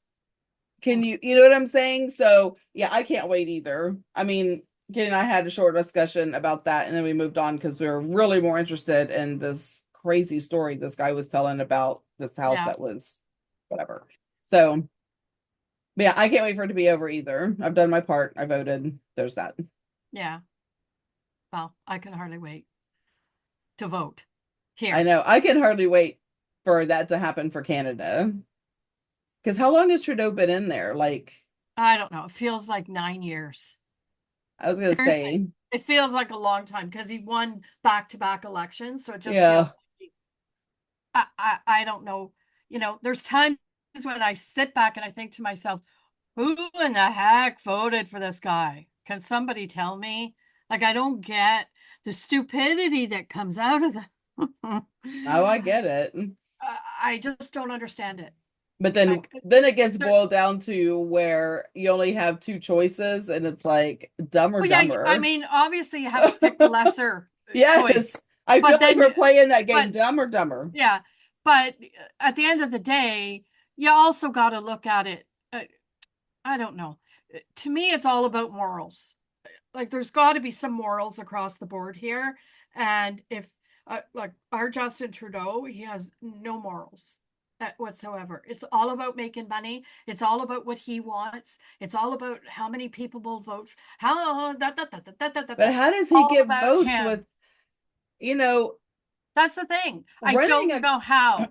can you know what I'm saying? So yeah, I can't wait either. I mean, Ken and I had a short discussion about that, and then we moved on because we were really more interested in this crazy story this guy was telling about this house Yeah. that was whatever. So but yeah, I can't wait for it to be over either. I've done my part. I voted. There's that. Yeah. Well, I can hardly wait to vote I here. know. I can hardly wait for that to happen for Canada. Because how long has Trudeau been in there? Like, I don't know. It feels like 9 years. I was gonna Seriously, say, it feels like a long time because he won back-to-back elections. So it just feels yeah. like I don't know. There's times when I sit back and I think to myself, who in the heck voted for this guy? Can somebody tell me? Like, I don't get the stupidity that comes out of them. Oh, I get it. I just don't understand it. But Like, then it gets there's boiled down to where you only have two choices and it's like dumb or Well, yeah, I dumber. mean, obviously you have to pick the lesser choice, Yes. I feel but like then, we're playing that game but dumb or dumber. yeah, But at the end of the day, you also got to look at it. I don't know. To me, it's all about morals. Like there's got to be some morals across the board here. And if like our Justin Trudeau, he has no morals whatsoever. It's all about making money. It's all about what he wants. It's all about how many people will vote. How But how does he all get about votes him. with, you know, That's the thing. I running don't a know how.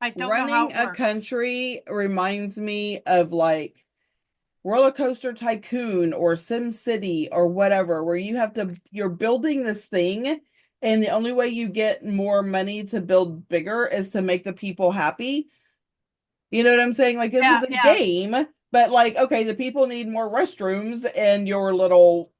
I don't know how running it a works. country reminds me of like Roller Coaster Tycoon or Sim City or whatever, where you're building this thing, and the only way you get more money to build bigger is to make the people happy. You know what I'm saying? Like this is Yeah, a yeah. game, but like, okay, the people need more restrooms in your little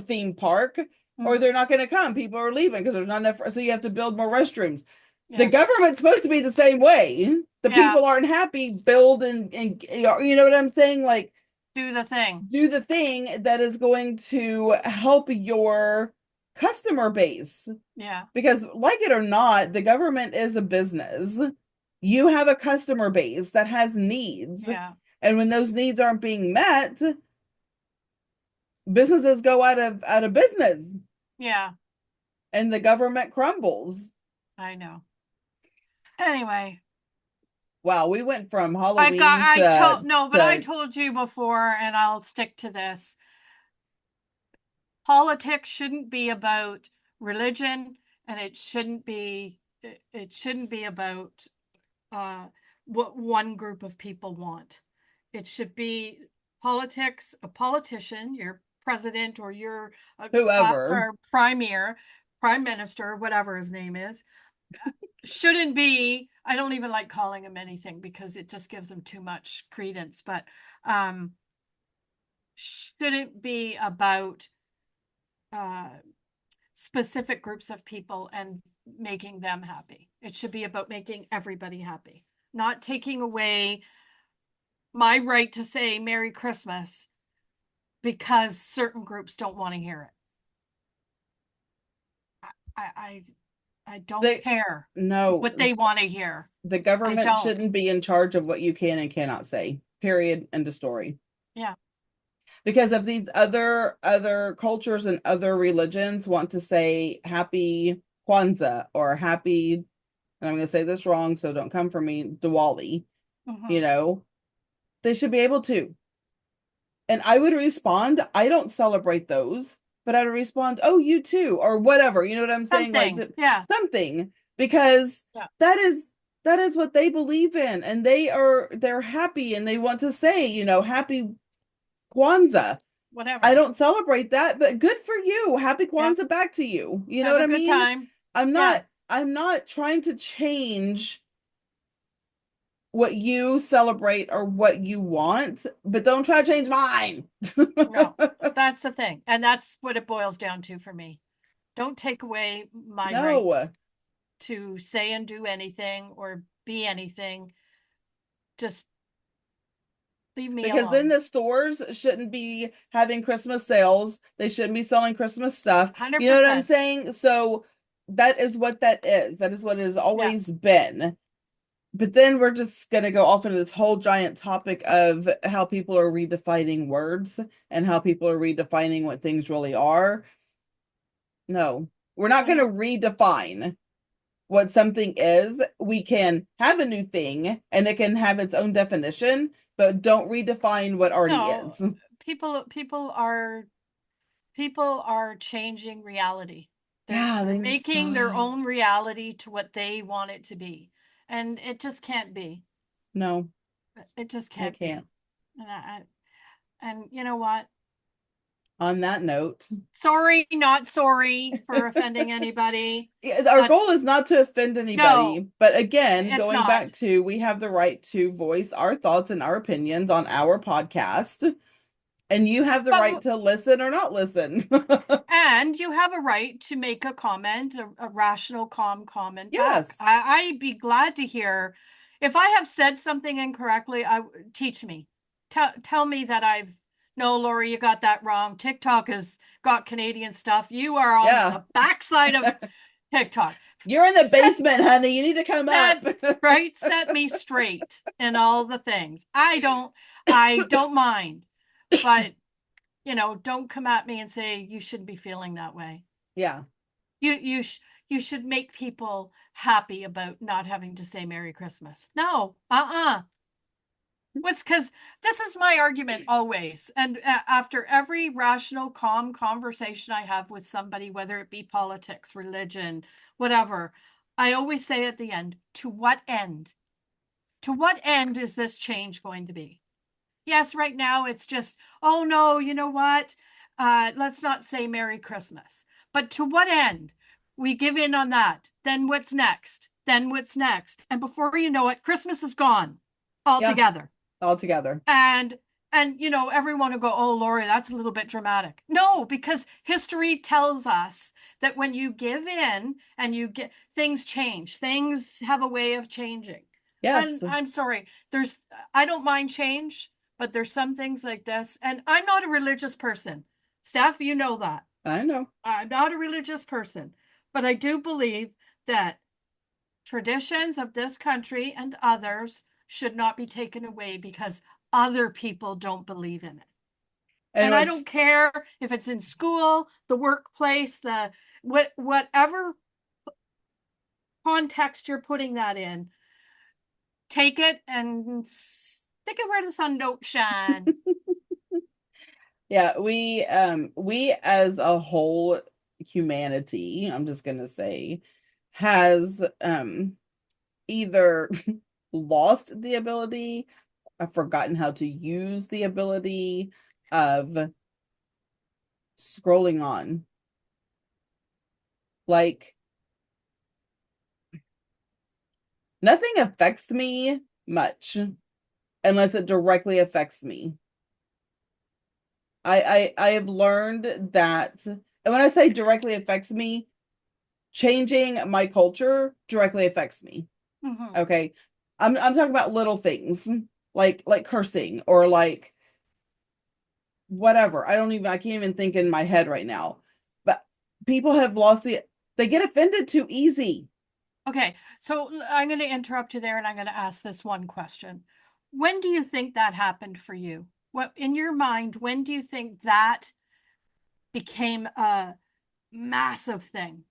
theme park, or Mhm. they're not going to come. People are leaving because there's not enough. So you have to build more restrooms. The Yeah. government's supposed to be the same way. The Yeah. people aren't happy. Build and you know what I'm saying? Like Do the thing. do the thing that is going to help your customer base. Yeah. Because, like it or not, the government is a business. You have a customer base that has needs. Yeah. And when those needs aren't being met, businesses go out of business Yeah. and the government crumbles. I know. Anyway, Wow, we went from Halloween I told, to no, but I told you before, and I'll stick to this. Politics shouldn't be about religion, and it shouldn't be about uh, what one group of people want. It should be politics, a politician, your president or your us whoever. or prime minister, whatever his name is, shouldn't be. I don't even like calling him anything because it just gives him too much credence, but um, shouldn't be about uh, specific groups of people and making them happy. It should be about making everybody happy, not taking away my right to say Merry Christmas because certain groups don't want to hear it. I I, I don't They care no, what they want to hear. the I government don't. shouldn't be in charge of what you can and cannot say. Period. End of story. Yeah. Because if these other cultures and other religions want to say happy Kwanzaa or happy, and I'm going to say this wrong, so don't come for me, Diwali, you Mm-hmm. know, they should be able to. And I would respond, I don't celebrate those, but I would respond, oh, you too, or whatever. You know what I'm saying? Like Something. Yeah. something, because Yeah. that is that is what they believe in, and they're happy and they want to say, happy Kwanzaa. I Whatever. don't celebrate that, but good for you. Happy Yeah. Kwanzaa back to you. You know Have what a I good mean? time. I'm Yeah. not I'm not trying to change what you celebrate or what you want, but don't try to change mine. No, that's the thing. And that's what it boils down to for me. Don't take away my No, rights to say and do anything or be anything. Just leave me because then alone. the stores shouldn't be having Christmas sales. They shouldn't be selling Christmas stuff. You know what I'm 100%. saying? So that is what that is. That is what it has Yeah. always been. But then we're just going to go off into this whole giant topic of how people are redefining words and how people are redefining what things really are. No, we're not I going to know. redefine what something is. We can have a new thing and it can have its own definition, but don't redefine what already No, is. people are changing reality. Yeah, They're they need to making their stop. own reality to what they want it to be. And it just can't be. No, It just it can't be. can't. And you know what? On that note, Sorry, not sorry for offending anybody. our goal That's is not to offend no, anybody, but again, it's going back not. to we have the right to voice our thoughts and our opinions on our podcast, and you have the right But to listen or not listen. and you have a right to make a comment, a rational, calm comment back. Yes. I'd be glad to hear if I have said something incorrectly. Teach me, tell me that I've no, Lorie, you got that wrong. TikTok has got Canadian stuff. You are on Yeah. the backside of TikTok. You're in the Set, basement, honey. You need to come up. right? Set me straight in all the things. I don't mind, but don't come at me and say you shouldn't be feeling that way. Yeah. You should make people happy about not having to say Merry Christmas. No, What's because this is my argument always. And after every rational, calm conversation I have with somebody, whether it be politics, religion, whatever, I always say at the end, to what end? To what end is this change going to be? Yes, right now it's just, oh no, you know what? Let's not say Merry Christmas. But to what end? We give in on that. Then what's next? Then what's next? And before you know it, Christmas is gone Yeah. altogether. All together. And everyone will go, oh, Lorie, that's a little bit dramatic. No, because history tells us that when you give in and you get things change, things have a way of changing. Yes. And I'm sorry, I don't mind change, but there's some things like this. And I'm not a religious person. Steph, you know that. I know. I'm not a religious person, but I do believe that traditions of this country and others should not be taken away because other people don't believe in it. And And I what's don't care if it's in school, the workplace, whatever context you're putting that in, take it and stick it where the sun don't shine. yeah, we as a whole humanity, I'm just gonna say, has either lost the ability, I've forgotten how to use the ability of scrolling on. Like nothing affects me much unless it directly affects me. I have learned that, and when I say directly affects me, changing my culture directly affects me. Mm-hmm. Okay. I'm talking about little things like cursing or like whatever. I can't even think in my head right now. But people have lost they get offended too easy. Okay, so I'm going to interrupt you there and I'm going to ask this one question. When do you think that happened for you? What in your mind, when do you think that became a massive thing?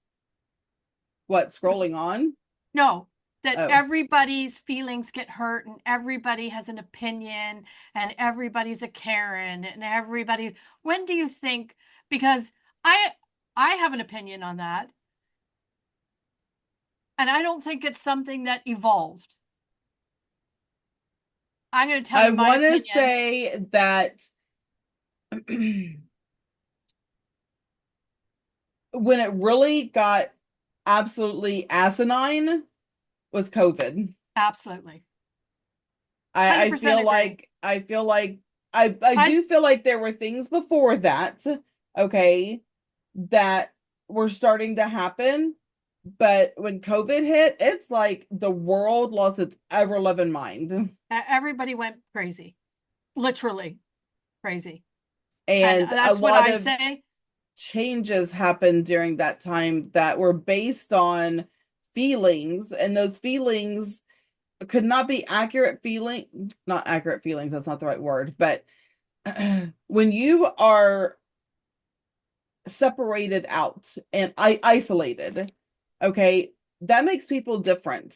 What, scrolling on? No, that Oh, everybody's feelings get hurt and everybody has an opinion and everybody's a Karen and everybody. When do you think? Because I I have an opinion on that, and I don't think it's something that evolved. I'm going to tell I you my want to opinion. say that when it really got absolutely asinine was COVID. Absolutely. I 100% feel agree. like I I do feel like there were things before that, okay, that were starting to happen. But when COVID hit, it's like the world lost its ever loving mind. everybody went crazy. Literally crazy. And And a that's what lot I of say. changes happened during that time that were based on feelings, and those feelings could not be not accurate feelings, that's not the right word, but when you are separated out and isolated, okay, that makes people different.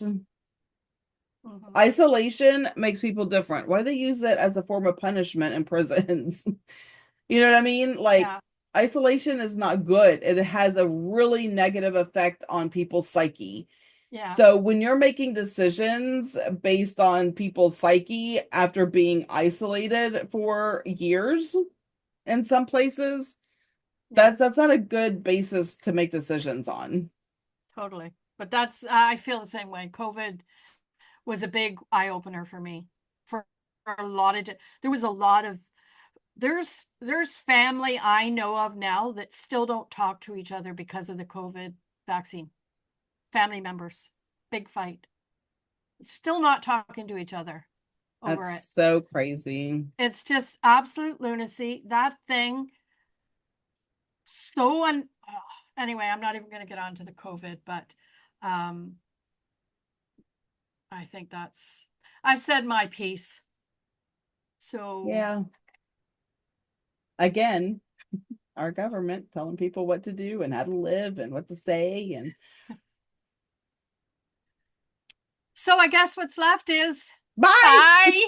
Mhm. Isolation makes people different. Why do they use that as a form of punishment in prisons? You know what I mean? Like Yeah. isolation is not good. It has a really negative effect on people's psyche. Yeah. So when you're making decisions based on people's psyche after being isolated for years in some places, Yeah. that's not a good basis to make decisions on. Totally. But I feel the same way. COVID was a big eye opener for me. For a lot of, there was a lot of, there's family I know of now that still don't talk to each other because of the COVID vaccine. Family members, big fight. Still not talking to each other over That's it. so crazy. It's just absolute lunacy. That thing, so Anyway, I'm not even going to get onto the COVID, but um, I think I've said my piece. So Yeah. Again, our government telling people what to do and how to live and what to say. And I guess what's left is bye. bye.